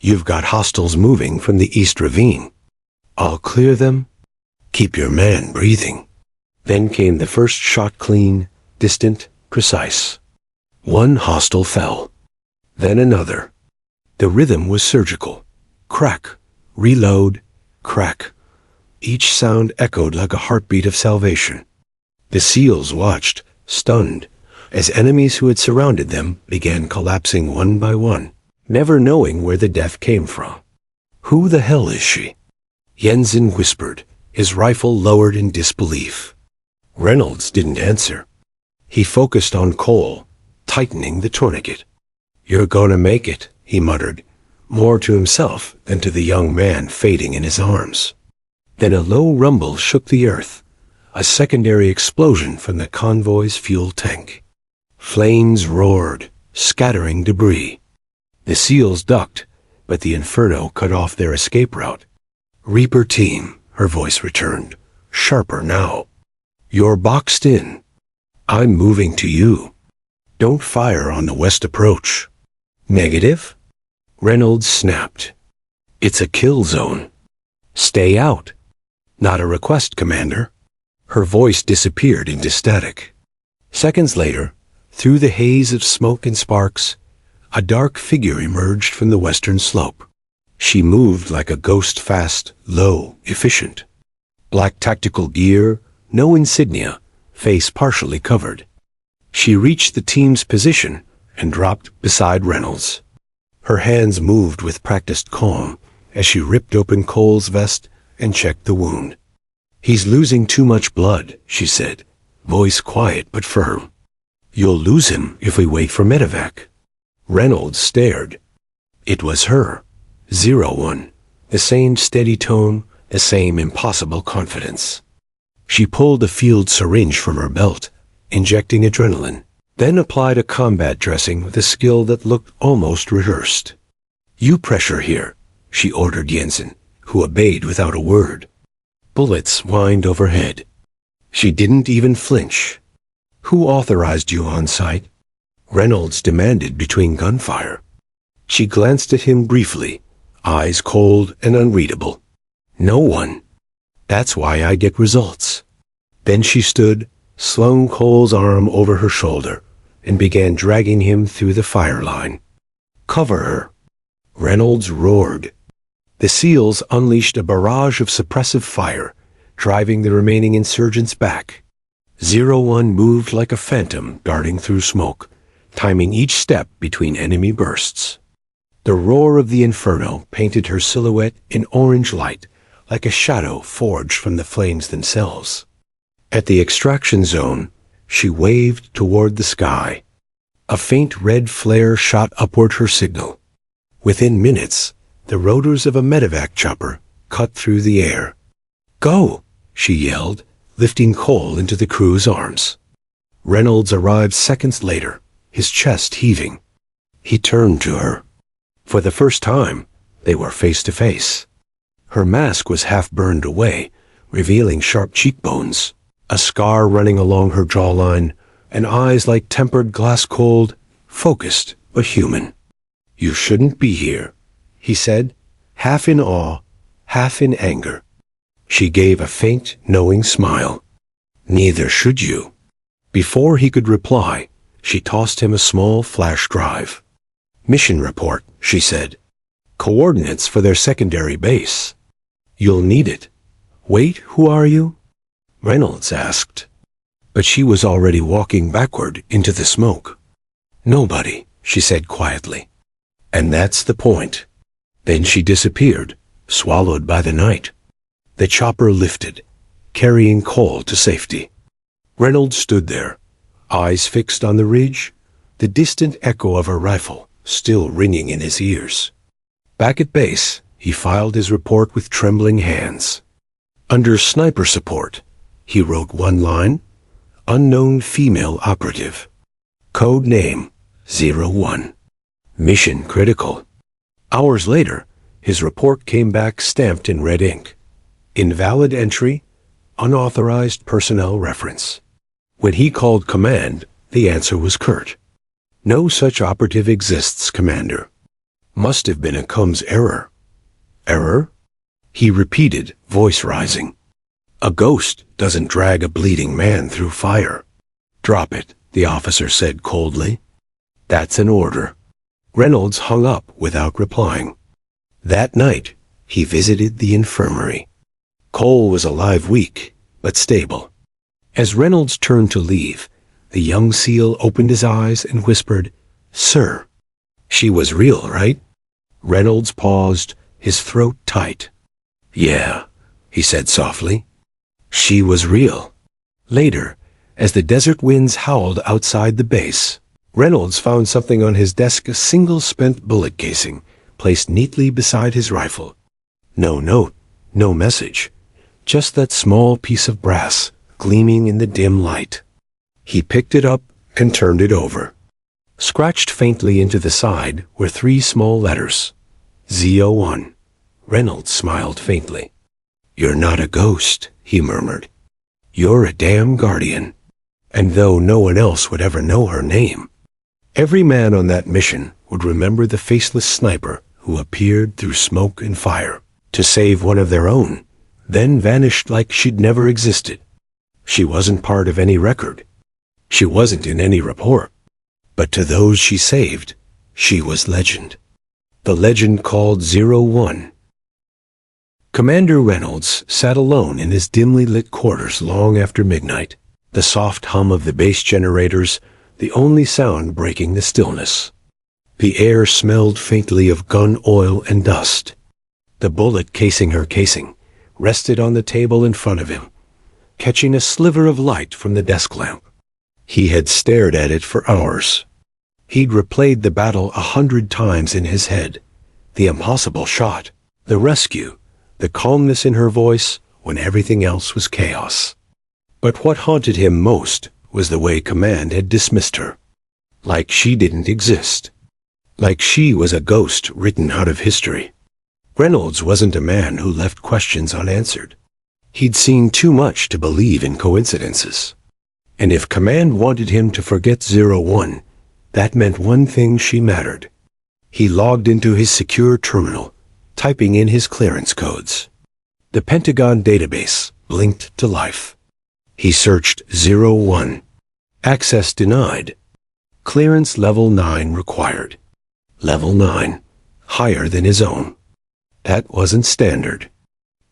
You've got hostiles moving from the East Ravine. I'll clear them. Keep your man breathing. Then came the first shot, clean, distant, precise. One hostile fell. Then another. The rhythm was surgical. Crack, reload, crack. Each sound echoed like a heartbeat of salvation. The SEALs watched, stunned, as enemies who had surrounded them began collapsing one by one, never knowing where the death came from. Who the hell is she? Jensen whispered, his rifle lowered in disbelief. Reynolds didn't answer. He focused on Cole, tightening the tourniquet. You're gonna make it, he muttered, more to himself than to the young man fading in his arms. Then a low rumble shook the earth, a secondary explosion from the convoy's fuel tank. Flames roared, scattering debris. The SEALs ducked, but the inferno cut off their escape route. "Reaper team," her voice returned, sharper now. "You're boxed in. I'm moving to you. Don't fire on the west approach." "Negative?" Reynolds snapped. "It's a kill zone. Stay out." "Not a request, Commander." Her voice disappeared into static. Seconds later, through the haze of smoke and sparks, a dark figure emerged from the western slope. She moved like a ghost, fast, low, efficient. Black tactical gear, no insignia, face partially covered. She reached the team's position and dropped beside Reynolds. Her hands moved with practiced calm as she ripped open Cole's vest and checked the wound. "He's losing too much blood," she said, voice quiet but firm. "You'll lose him if we wait for medevac." Reynolds stared. It was her, 01, the same steady tone, the same impossible confidence. She pulled a field syringe from her belt, injecting adrenaline, then applied a combat dressing with a skill that looked almost rehearsed. "You pressure here," she ordered Jensen, who obeyed without a word. Bullets whined overhead. She didn't even flinch. "Who authorized you on site?" Reynolds demanded between gunfire. She glanced at him briefly, eyes cold and unreadable. "No one. That's why I get results." Then she stood, slung Cole's arm over her shoulder, and began dragging him through the fire line. "Cover her." Reynolds roared. The SEALs unleashed a barrage of suppressive fire, driving the remaining insurgents back. 01 moved like a phantom darting through smoke, timing each step between enemy bursts. The roar of the inferno painted her silhouette in orange light, like a shadow forged from the flames themselves. At the extraction zone, she waved toward the sky. A faint red flare shot upward her signal. Within minutes, the rotors of a medevac chopper cut through the air. "Go!" she yelled, lifting Cole into the crew's arms. Reynolds arrived seconds later, his chest heaving. He turned to her. For the first time, they were face to face. Her mask was half burned away, revealing sharp cheekbones, a scar running along her jawline, and eyes like tempered glass cold, focused but human. "You shouldn't be here," he said, half in awe, half in anger. She gave a faint, knowing smile. "Neither should you." Before he could reply, she tossed him a small flash drive. "Mission report," she said. "Coordinates for their secondary base. You'll need it." "Wait, who are you?" Reynolds asked. But she was already walking backward into the smoke. "Nobody," she said quietly. "And that's the point." Then she disappeared, swallowed by the night. The chopper lifted, carrying Cole to safety. Reynolds stood there, eyes fixed on the ridge, the distant echo of her rifle still ringing in his ears. Back at base, he filed his report with trembling hands. Under sniper support, he wrote one line: "Unknown female operative. Code name 01. Mission critical." Hours later, his report came back stamped in red ink. "Invalid entry, unauthorized personnel reference." When he called command, the answer was curt. "No such operative exists, Commander." Must have been a Combs error. "Error?" he repeated, voice rising. "A ghost doesn't drag a bleeding man through fire." "Drop it," the officer said coldly. "That's an order." Reynolds hung up without replying. That night, he visited the infirmary. Cole was alive, weak, but stable. As Reynolds turned to leave, the young SEAL opened his eyes and whispered, "Sir." "She was real, right?" Reynolds paused, his throat tight. "Yeah," he said softly. "She was real." Later, as the desert winds howled outside the base, Reynolds found something on his desk, a single spent bullet casing, placed neatly beside his rifle. No note, no message, just that small piece of brass, gleaming in the dim light. He picked it up and turned it over. Scratched faintly into the side were 3 small letters. Z01. Reynolds smiled faintly. "You're not a ghost," he murmured. "You're a damn guardian." And though no one else would ever know her name, every man on that mission would remember the faceless sniper who appeared through smoke and fire to save one of their own, then vanished like she'd never existed. She wasn't part of any record. She wasn't in any report. But to those she saved, she was legend. The legend called 01. Commander Reynolds sat alone in his dimly lit quarters long after midnight, the soft hum of the base generators the only sound breaking the stillness. The air smelled faintly of gun oil and dust. The bullet casing her casing rested on the table in front of him, catching a sliver of light from the desk lamp. He had stared at it for hours. He'd replayed the battle 100 times in his head. The impossible shot, the rescue, the calmness in her voice when everything else was chaos. But what haunted him most was the way command had dismissed her. Like she didn't exist. Like she was a ghost written out of history. Reynolds wasn't a man who left questions unanswered. He'd seen too much to believe in coincidences. And if command wanted him to forget 01, that meant one thing: she mattered. He logged into his secure terminal, typing in his clearance codes. The Pentagon database blinked to life. He searched 01. Access denied. Clearance level 9 required. Level 9, higher than his own. That wasn't standard.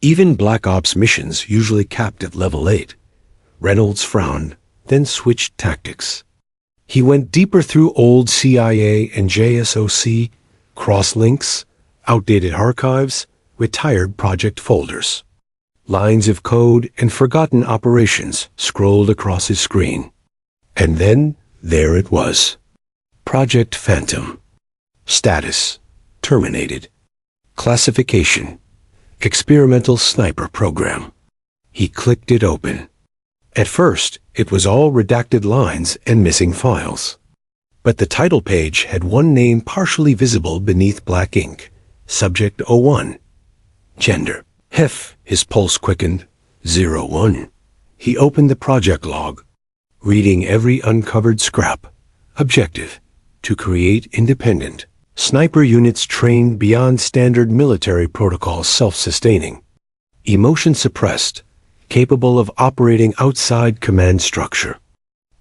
Even Black Ops missions usually capped at level 8. Reynolds frowned, then switched tactics. He went deeper through old CIA and JSOC, cross-links, outdated archives, retired project folders. Lines of code and forgotten operations scrolled across his screen. And then, there it was. Project Phantom. Status: terminated. Classification: experimental sniper program. He clicked it open. At first, it was all redacted lines and missing files. But the title page had one name partially visible beneath black ink: Subject 01. Gender: Hef. His pulse quickened. 01. He opened the project log, reading every uncovered scrap. Objective: to create independent sniper units trained beyond standard military protocols, self-sustaining, emotion suppressed, capable of operating outside command structure.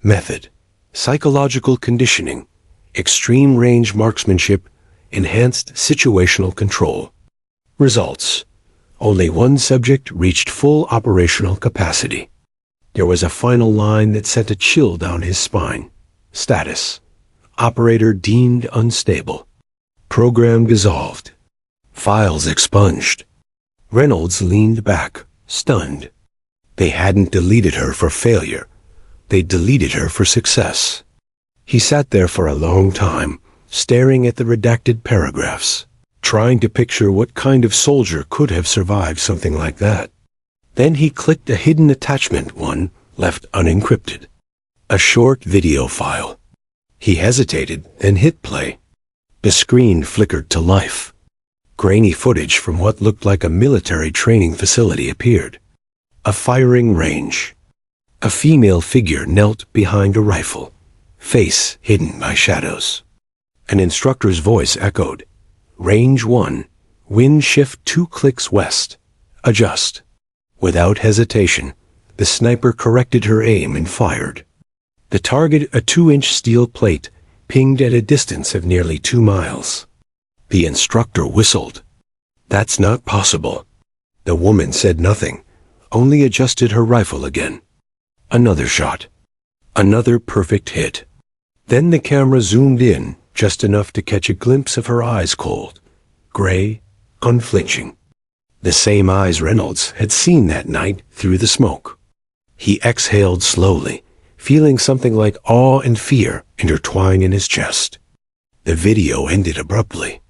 Method: psychological conditioning, extreme range marksmanship, enhanced situational control. Results: only one subject reached full operational capacity. There was a final line that sent a chill down his spine. Status: operator deemed unstable. Program dissolved. Files expunged. Reynolds leaned back, stunned. They hadn't deleted her for failure. They deleted her for success. He sat there for a long time, staring at the redacted paragraphs, trying to picture what kind of soldier could have survived something like that. Then he clicked a hidden attachment, one left unencrypted. A short video file. He hesitated, then hit play. The screen flickered to life. Grainy footage from what looked like a military training facility appeared. A firing range. A female figure knelt behind a rifle, face hidden by shadows. An instructor's voice echoed. Range 1. Wind shift 2 clicks west. Adjust. Without hesitation, the sniper corrected her aim and fired. The target, a 2-inch steel plate, pinged at a distance of nearly 2 miles. The instructor whistled. That's not possible. The woman said nothing, only adjusted her rifle again. Another shot. Another perfect hit. Then the camera zoomed in, just enough to catch a glimpse of her eyes, cold, gray, unflinching. The same eyes Reynolds had seen that night through the smoke. He exhaled slowly, feeling something like awe and fear intertwine in his chest. The video ended abruptly.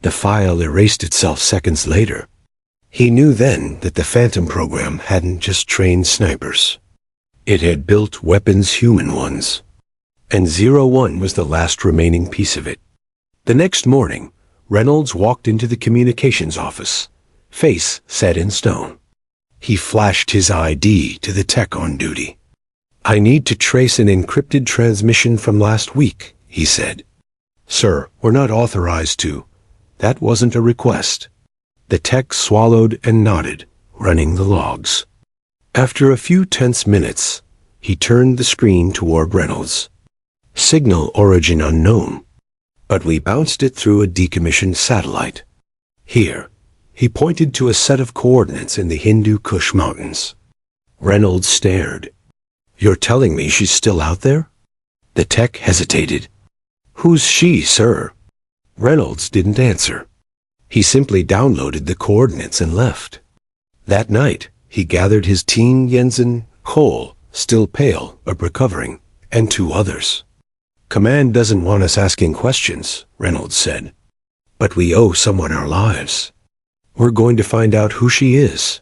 The file erased itself seconds later. He knew then that the Phantom program hadn't just trained snipers. It had built weapons, human ones, and 01 was the last remaining piece of it. The next morning, Reynolds walked into the communications office, face set in stone. He flashed his ID to the tech on duty. "I need to trace an encrypted transmission from last week," he said. "Sir, we're not authorized to. That wasn't a request." The tech swallowed and nodded, running the logs. After a few tense minutes, he turned the screen toward Reynolds. "Signal origin unknown, but we bounced it through a decommissioned satellite. Here," he pointed to a set of coordinates in the Hindu Kush Mountains. Reynolds stared. "You're telling me she's still out there?" The tech hesitated. "Who's she, sir?" Reynolds didn't answer. He simply downloaded the coordinates and left. That night, he gathered his team: Jensen, Cole, still pale but recovering, and 2 others. "Command doesn't want us asking questions," Reynolds said. "But we owe someone our lives. We're going to find out who she is."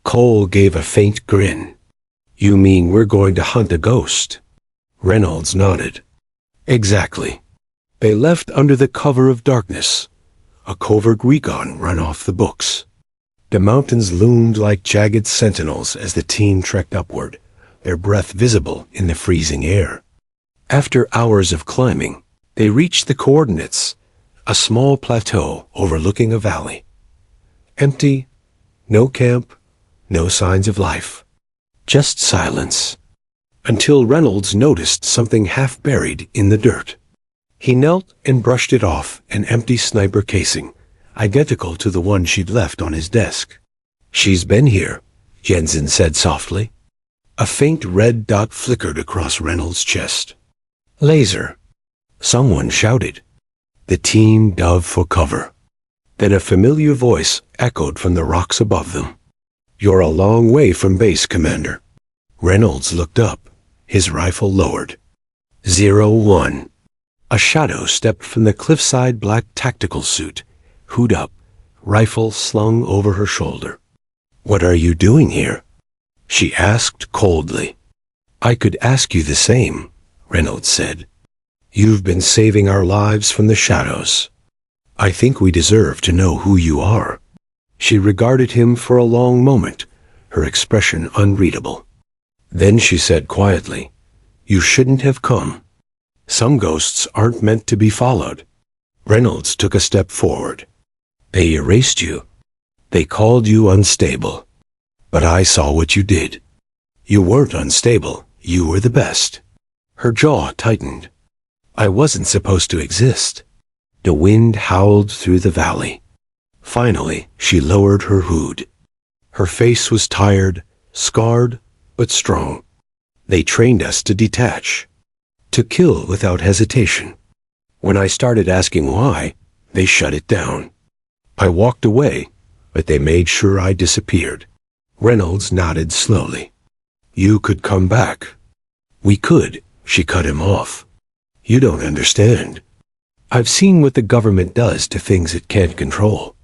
Cole gave a faint grin. "You mean we're going to hunt a ghost?" Reynolds nodded. "Exactly." They left under the cover of darkness, a covert recon run off the books. The mountains loomed like jagged sentinels as the team trekked upward, their breath visible in the freezing air. After hours of climbing, they reached the coordinates, a small plateau overlooking a valley. Empty, no camp, no signs of life, just silence, until Reynolds noticed something half buried in the dirt. He knelt and brushed it off, an empty sniper casing, identical to the one she'd left on his desk. "She's been here," Jensen said softly. A faint red dot flickered across Reynolds' chest. "Laser!" Someone shouted. The team dove for cover. Then a familiar voice echoed from the rocks above them. "You're a long way from base, Commander." Reynolds looked up, his rifle lowered. 01. A shadow stepped from the cliffside, black tactical suit, hood up, rifle slung over her shoulder. "What are you doing here?" she asked coldly. "I could ask you the same," Reynolds said. "You've been saving our lives from the shadows. I think we deserve to know who you are." She regarded him for a long moment, her expression unreadable. Then she said quietly, "You shouldn't have come. Some ghosts aren't meant to be followed." Reynolds took a step forward. "They erased you. They called you unstable. But I saw what you did. You weren't unstable. You were the best." Her jaw tightened. "I wasn't supposed to exist." The wind howled through the valley. Finally, she lowered her hood. Her face was tired, scarred, but strong. "They trained us to detach, to kill without hesitation. When I started asking why, they shut it down. I walked away, but they made sure I disappeared." Reynolds nodded slowly. "You could come back." "We could," she cut him off. "You don't understand. I've seen what the government does to things it can't control."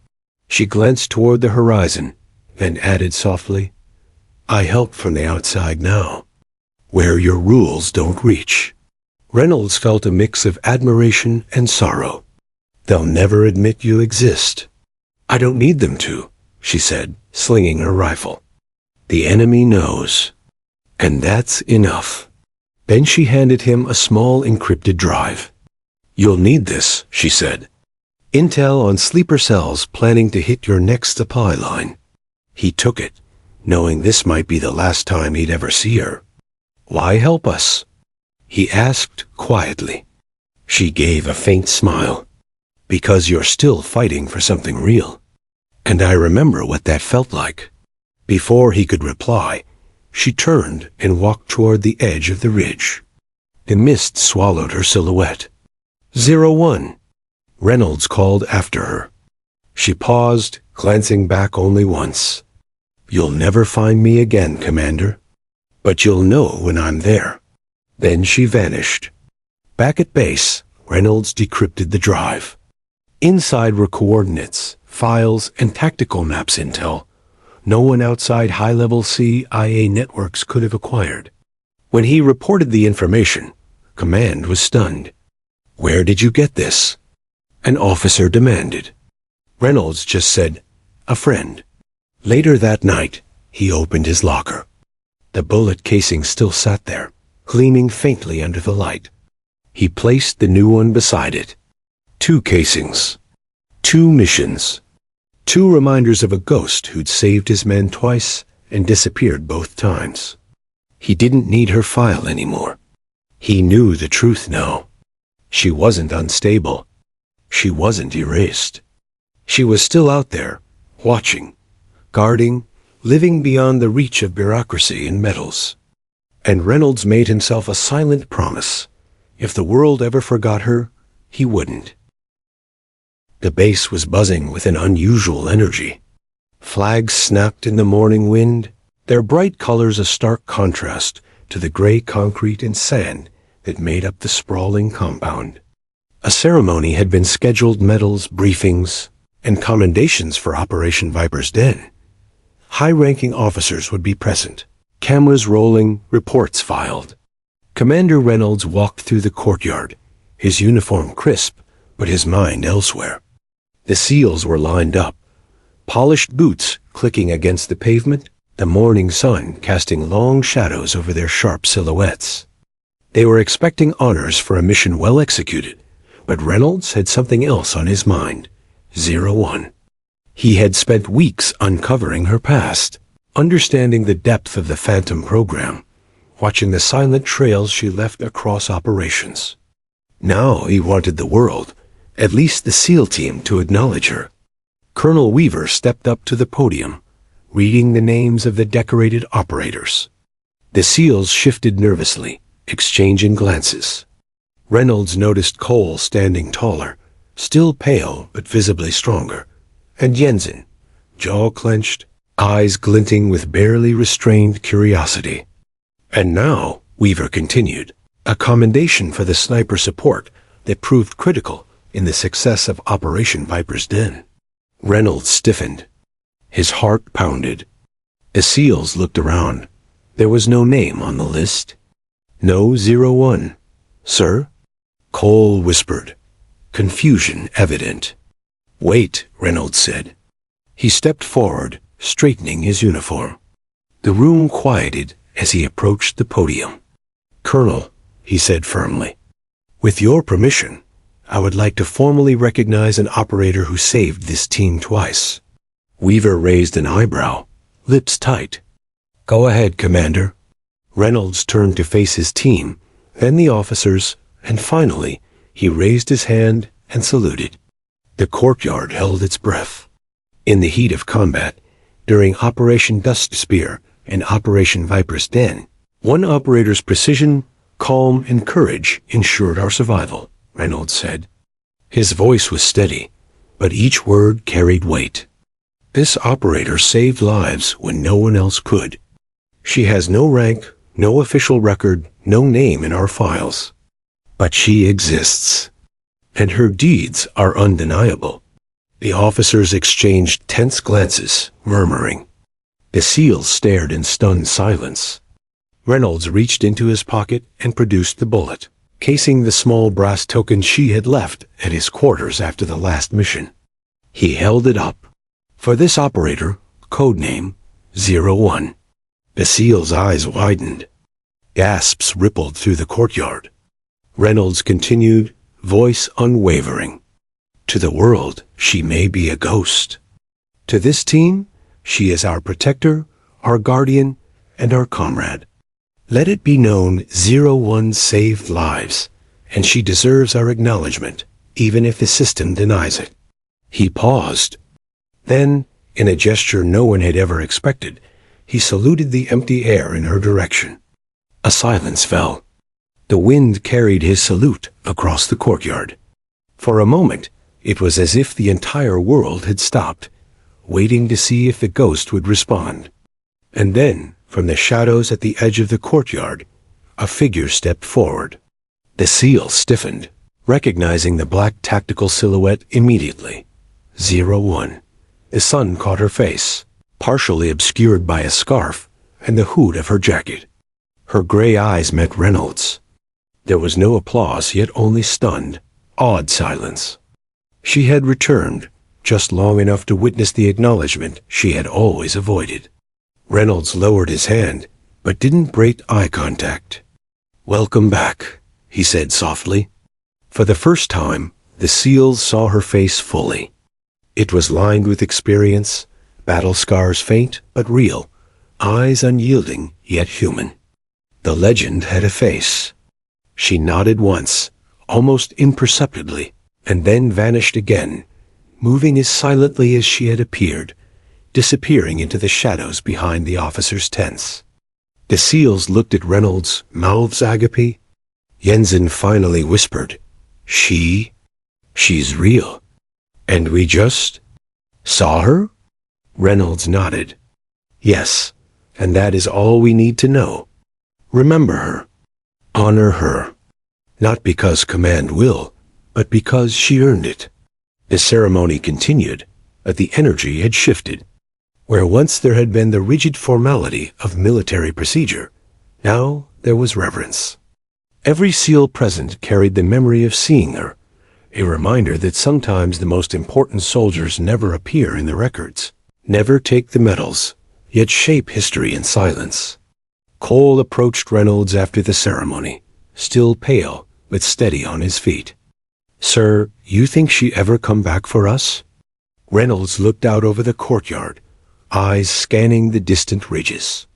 She glanced toward the horizon, then added softly, "I help from the outside now, where your rules don't reach." Reynolds felt a mix of admiration and sorrow. "They'll never admit you exist." "I don't need them to," she said, slinging her rifle. "The enemy knows, and that's enough." Then she handed him a small encrypted drive. "You'll need this," she said. "Intel on sleeper cells planning to hit your next supply line." He took it, knowing this might be the last time he'd ever see her. "Why help us?" he asked quietly. She gave a faint smile. "Because you're still fighting for something real. And I remember what that felt like." Before he could reply, she turned and walked toward the edge of the ridge. The mist swallowed her silhouette. 01. Reynolds called after her. She paused, glancing back only once. "You'll never find me again, Commander. But you'll know when I'm there." Then she vanished. Back at base, Reynolds decrypted the drive. Inside were coordinates, files, and tactical maps intel no one outside high-level CIA networks could have acquired. When he reported the information, command was stunned. "Where did you get this?" an officer demanded. Reynolds just said, "A friend." Later that night, he opened his locker. The bullet casing still sat there, gleaming faintly under the light. He placed the new one beside it. 2 casings. 2 missions. 2 reminders of a ghost who'd saved his men twice and disappeared both times. He didn't need her file anymore. He knew the truth now. She wasn't unstable. She wasn't erased. She was still out there, watching, guarding, living beyond the reach of bureaucracy and metals. And Reynolds made himself a silent promise. If the world ever forgot her, he wouldn't. The base was buzzing with an unusual energy. Flags snapped in the morning wind, their bright colors a stark contrast to the gray concrete and sand that made up the sprawling compound. A ceremony had been scheduled, medals, briefings, and commendations for Operation Viper's Den. High-ranking officers would be present, cameras rolling, reports filed. Commander Reynolds walked through the courtyard, his uniform crisp, but his mind elsewhere. The SEALs were lined up, polished boots clicking against the pavement, the morning sun casting long shadows over their sharp silhouettes. They were expecting honors for a mission well executed, but Reynolds had something else on his mind. 01. He had spent weeks uncovering her past, understanding the depth of the Phantom program, watching the silent trails she left across operations. Now he wanted the world, at least the SEAL team, to acknowledge her. Colonel Weaver stepped up to the podium, reading the names of the decorated operators. The SEALs shifted nervously, exchanging glances. Reynolds noticed Cole standing taller, still pale but visibly stronger, and Jensen, jaw clenched, eyes glinting with barely restrained curiosity. And now, Weaver continued, a commendation for the sniper support that proved critical in the success of Operation Viper's Den. Reynolds stiffened. His heart pounded. The SEALs looked around. There was no name on the list. No 01. "Sir?" Cole whispered, confusion evident. "Wait," Reynolds said. He stepped forward, straightening his uniform. The room quieted as he approached the podium. "Colonel," he said firmly, "with your permission, I would like to formally recognize an operator who saved this team twice." Weaver raised an eyebrow, lips tight. "Go ahead, Commander." Reynolds turned to face his team, then the officers, and finally, he raised his hand and saluted. The courtyard held its breath. In the heat of combat, during Operation Dust Spear and Operation Viper's Den, one operator's precision, calm, and courage ensured our survival, Reynolds said. His voice was steady, but each word carried weight. This operator saved lives when no one else could. She has no rank, no official record, no name in our files. But she exists. And her deeds are undeniable. The officers exchanged tense glances, murmuring. The SEALs stared in stunned silence. Reynolds reached into his pocket and produced the bullet, casing the small brass token she had left at his quarters after the last mission. He held it up. For this operator, codename 01. The SEAL's eyes widened. Gasps rippled through the courtyard. Reynolds continued, voice unwavering. To the world, she may be a ghost. To this team, she is our protector, our guardian, and our comrade. Let it be known 01 saved lives, and she deserves our acknowledgement, even if the system denies it. He paused. Then, in a gesture no one had ever expected, he saluted the empty air in her direction. A silence fell. The wind carried his salute across the courtyard. For a moment, it was as if the entire world had stopped, waiting to see if the ghost would respond. And then, from the shadows at the edge of the courtyard, a figure stepped forward. The SEAL stiffened, recognizing the black tactical silhouette immediately. 01. The sun caught her face, partially obscured by a scarf and the hood of her jacket. Her gray eyes met Reynolds'. There was no applause, yet only stunned, awed silence. She had returned, just long enough to witness the acknowledgement she had always avoided. Reynolds lowered his hand, but didn't break eye contact. "Welcome back," he said softly. For the first time, the SEALs saw her face fully. It was lined with experience, battle scars faint but real, eyes unyielding yet human. The legend had a face. She nodded once, almost imperceptibly, and then vanished again, moving as silently as she had appeared, disappearing into the shadows behind the officers' tents. The SEALs looked at Reynolds, mouths agape. Jensen finally whispered, She's real. And we just saw her?" Reynolds nodded. "Yes, and that is all we need to know. Remember her. Honor her. Not because command will, but because she earned it." The ceremony continued, but the energy had shifted. Where once there had been the rigid formality of military procedure, now there was reverence. Every SEAL present carried the memory of seeing her, a reminder that sometimes the most important soldiers never appear in the records, never take the medals, yet shape history in silence. Cole approached Reynolds after the ceremony, still pale but steady on his feet. "Sir, you think she ever come back for us?" Reynolds looked out over the courtyard, eyes scanning the distant ridges.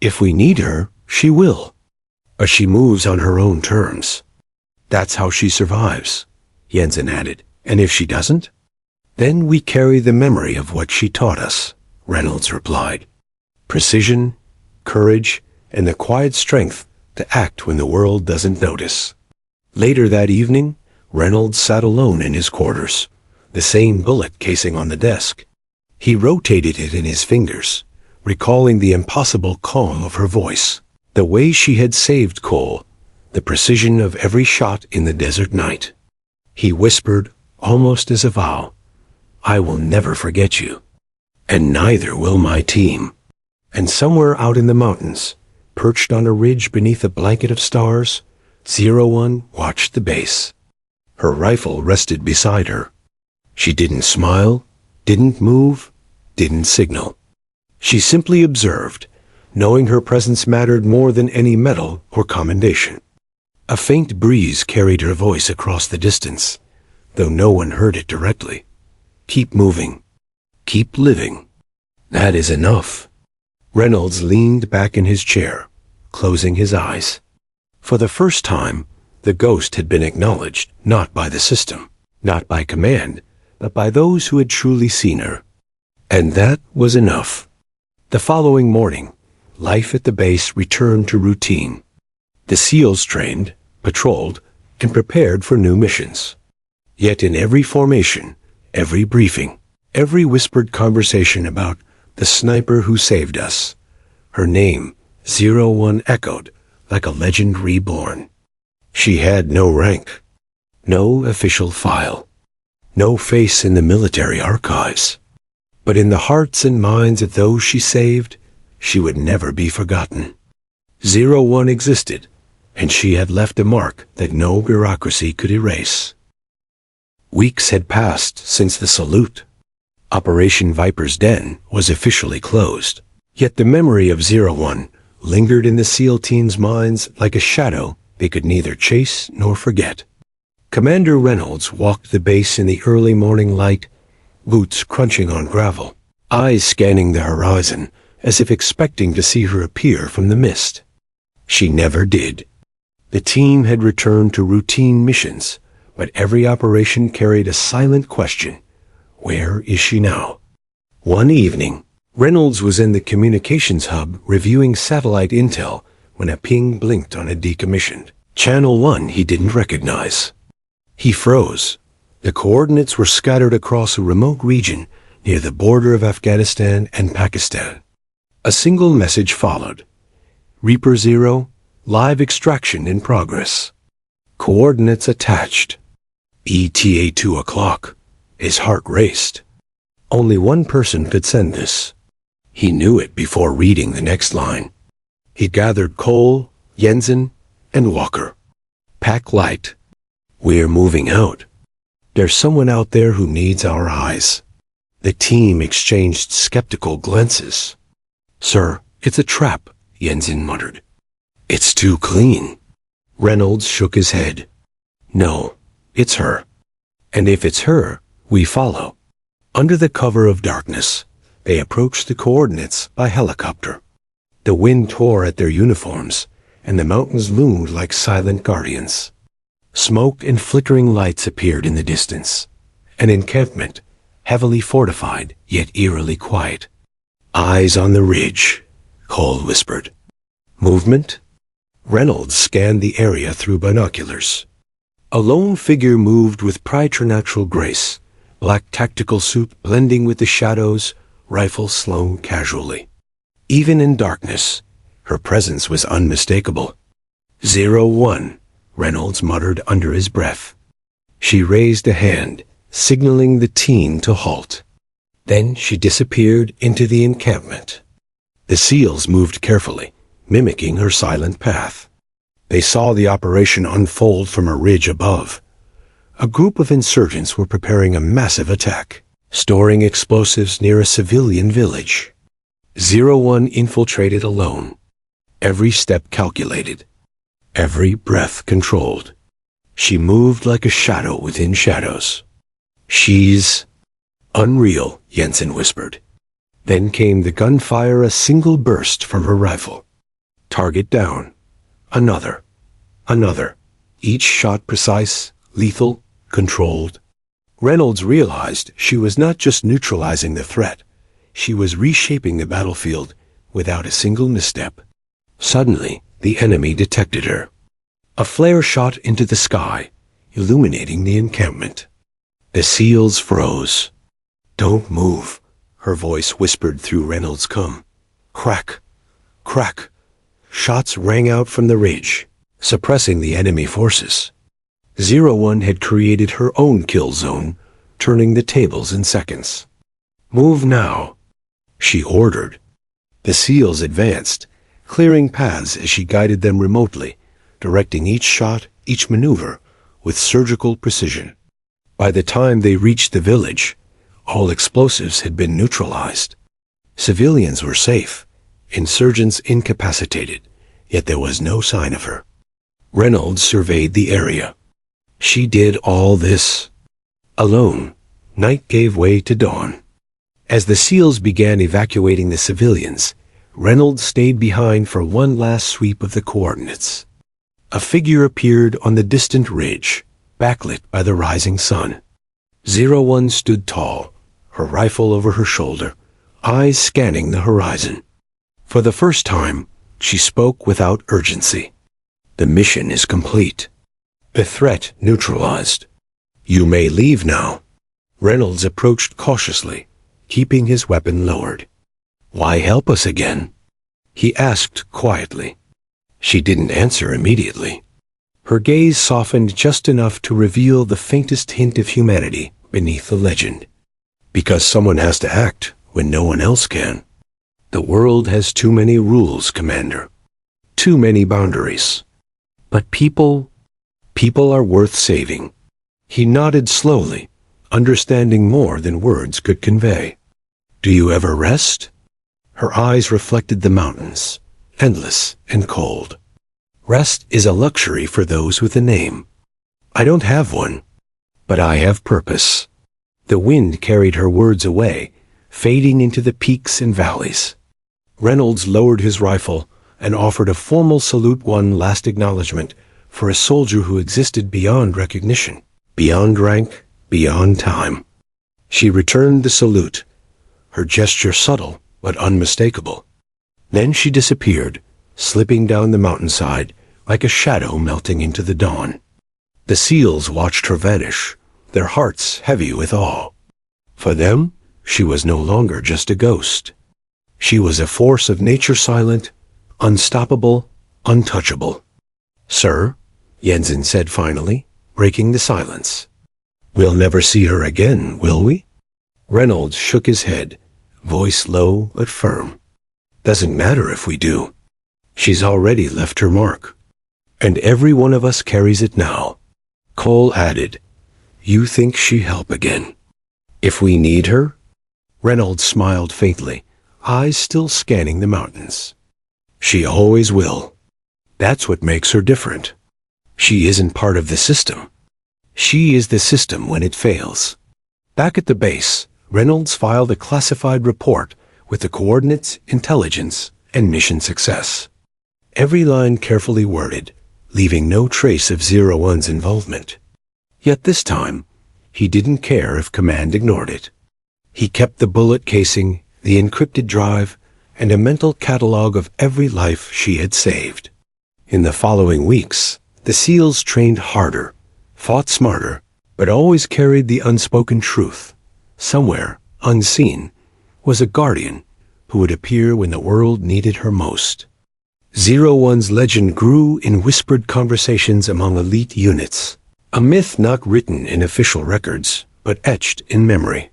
"If we need her, she will. But she moves on her own terms. That's how she survives," Jensen added. "And if she doesn't? Then we carry the memory of what she taught us," Reynolds replied. "Precision, courage, and the quiet strength to act when the world doesn't notice." Later that evening, Reynolds sat alone in his quarters, the same bullet casing on the desk. He rotated it in his fingers, recalling the impossible calm of her voice, the way she had saved Cole, the precision of every shot in the desert night. He whispered, almost as a vow, "I will never forget you, and neither will my team." And somewhere out in the mountains, perched on a ridge beneath a blanket of stars, 01 watched the base. Her rifle rested beside her. She didn't smile, didn't move, didn't signal. She simply observed, knowing her presence mattered more than any medal or commendation. A faint breeze carried her voice across the distance, though no one heard it directly. "Keep moving. Keep living. That is enough." Reynolds leaned back in his chair, closing his eyes. For the first time, the ghost had been acknowledged, not by the system, not by command, but by those who had truly seen her. And that was enough. The following morning, life at the base returned to routine. The SEALs trained, patrolled, and prepared for new missions. Yet in every formation, every briefing, every whispered conversation about the sniper who saved us, her name, 01, echoed like a legend reborn. She had no rank, no official file, no face in the military archives. But in the hearts and minds of those she saved, she would never be forgotten. 01 existed, and she had left a mark that no bureaucracy could erase. Weeks had passed since the salute. Operation Viper's Den was officially closed, yet the memory of 01 lingered in the SEAL team's minds like a shadow they could neither chase nor forget. Commander Reynolds walked the base in the early morning light, boots crunching on gravel, eyes scanning the horizon as if expecting to see her appear from the mist. She never did. The team had returned to routine missions, but every operation carried a silent question. Where is she now? One evening, Reynolds was in the communications hub reviewing satellite intel when a ping blinked on a decommissioned Channel 1 he didn't recognize. He froze. The coordinates were scattered across a remote region near the border of Afghanistan and Pakistan. A single message followed. Reaper 0, live extraction in progress. Coordinates attached. ETA 2 o'clock. His heart raced. Only one person could send this. He knew it before reading the next line. He gathered Cole, Jensen and Walker. Pack light. We're moving out. There's someone out there who needs our eyes. The team exchanged skeptical glances. Sir, it's a trap, Jensen muttered. It's too clean. Reynolds shook his head. No, it's her. And if it's her, we follow. Under the cover of darkness, they approached the coordinates by helicopter. The wind tore at their uniforms, and the mountains loomed like silent guardians. Smoke and flickering lights appeared in the distance. An encampment, heavily fortified, yet eerily quiet. Eyes on the ridge, Cole whispered. Movement? Reynolds scanned the area through binoculars. A lone figure moved with preternatural grace, black tactical suit blending with the shadows, rifle slung casually. Even in darkness, her presence was unmistakable. 01, Reynolds muttered under his breath. She raised a hand, signaling the teen to halt. Then she disappeared into the encampment. The SEALs moved carefully, mimicking her silent path. They saw the operation unfold from a ridge above. A group of insurgents were preparing a massive attack, storing explosives near a civilian village. 01 infiltrated alone, every step calculated, every breath controlled. She moved like a shadow within shadows. She's unreal, Jensen whispered. Then came the gunfire, a single burst from her rifle. Target down. Another. Another. Each shot precise, lethal, controlled. Reynolds realized she was not just neutralizing the threat. She was reshaping the battlefield without a single misstep. Suddenly, the enemy detected her. A flare shot into the sky, illuminating the encampment. The SEALs froze. Don't move, her voice whispered through Reynolds' cum. Crack. Crack. Shots rang out from the ridge, suppressing the enemy forces. 01 had created her own kill zone, turning the tables in seconds. Move now, she ordered. The SEALs advanced, clearing paths as she guided them remotely, directing each shot, each maneuver, with surgical precision. By the time they reached the village, all explosives had been neutralized. Civilians were safe, insurgents incapacitated, yet there was no sign of her. Reynolds surveyed the area. She did all this alone. Night gave way to dawn. As the SEALs began evacuating the civilians, Reynolds stayed behind for one last sweep of the coordinates. A figure appeared on the distant ridge, backlit by the rising sun. 01 stood tall, her rifle over her shoulder, eyes scanning the horizon. For the first time, she spoke without urgency. The mission is complete. The threat neutralized. You may leave now. Reynolds approached cautiously, keeping his weapon lowered. Why help us again? He asked quietly. She didn't answer immediately. Her gaze softened just enough to reveal the faintest hint of humanity beneath the legend. Because someone has to act when no one else can. The world has too many rules, Commander. Too many boundaries. But people are worth saving. He nodded slowly, understanding more than words could convey. Do you ever rest? Her eyes reflected the mountains, endless and cold. Rest is a luxury for those with a name. I don't have one, but I have purpose. The wind carried her words away, fading into the peaks and valleys. Reynolds lowered his rifle and offered a formal salute, one last acknowledgement for a soldier who existed beyond recognition, beyond rank, beyond time. She returned the salute, her gesture subtle but unmistakable. Then she disappeared, slipping down the mountainside like a shadow melting into the dawn. The SEALs watched her vanish, their hearts heavy with awe. For them, she was no longer just a ghost. She was a force of nature, silent, unstoppable, untouchable. Sir, Jensen said finally, breaking the silence. We'll never see her again, will we? Reynolds shook his head, voice low but firm. Doesn't matter if we do. She's already left her mark. And every one of us carries it now. Cole added, "You think she'll help again? If we need her?" Reynolds smiled faintly, eyes still scanning the mountains. "She always will. That's what makes her different. She isn't part of the system. She is the system when it fails." Back at the base, Reynolds filed a classified report with the coordinates, intelligence, and mission success. Every line carefully worded, leaving no trace of 01's involvement. Yet this time, he didn't care if Command ignored it. He kept the bullet casing, the encrypted drive, and a mental catalog of every life she had saved. In the following weeks, the SEALs trained harder, fought smarter, but always carried the unspoken truth. Somewhere, unseen, was a guardian who would appear when the world needed her most. 01's legend grew in whispered conversations among elite units, a myth not written in official records, but etched in memory.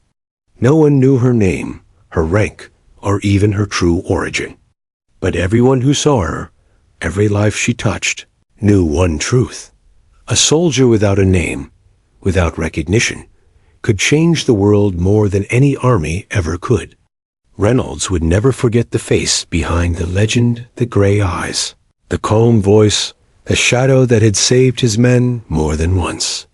No one knew her name, her rank, or even her true origin. But everyone who saw her, every life she touched, knew one truth. A soldier without a name, without recognition, could change the world more than any army ever could. Reynolds would never forget the face behind the legend, the gray eyes, the calm voice, the shadow that had saved his men more than once.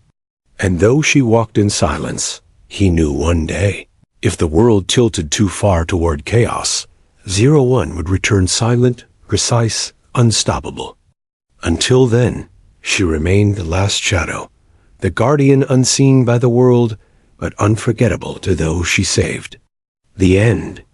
And though she walked in silence, he knew one day, if the world tilted too far toward chaos, 01 would return silent, precise, unstoppable. Until then, she remained the last shadow, the guardian unseen by the world, but unforgettable to those she saved. The end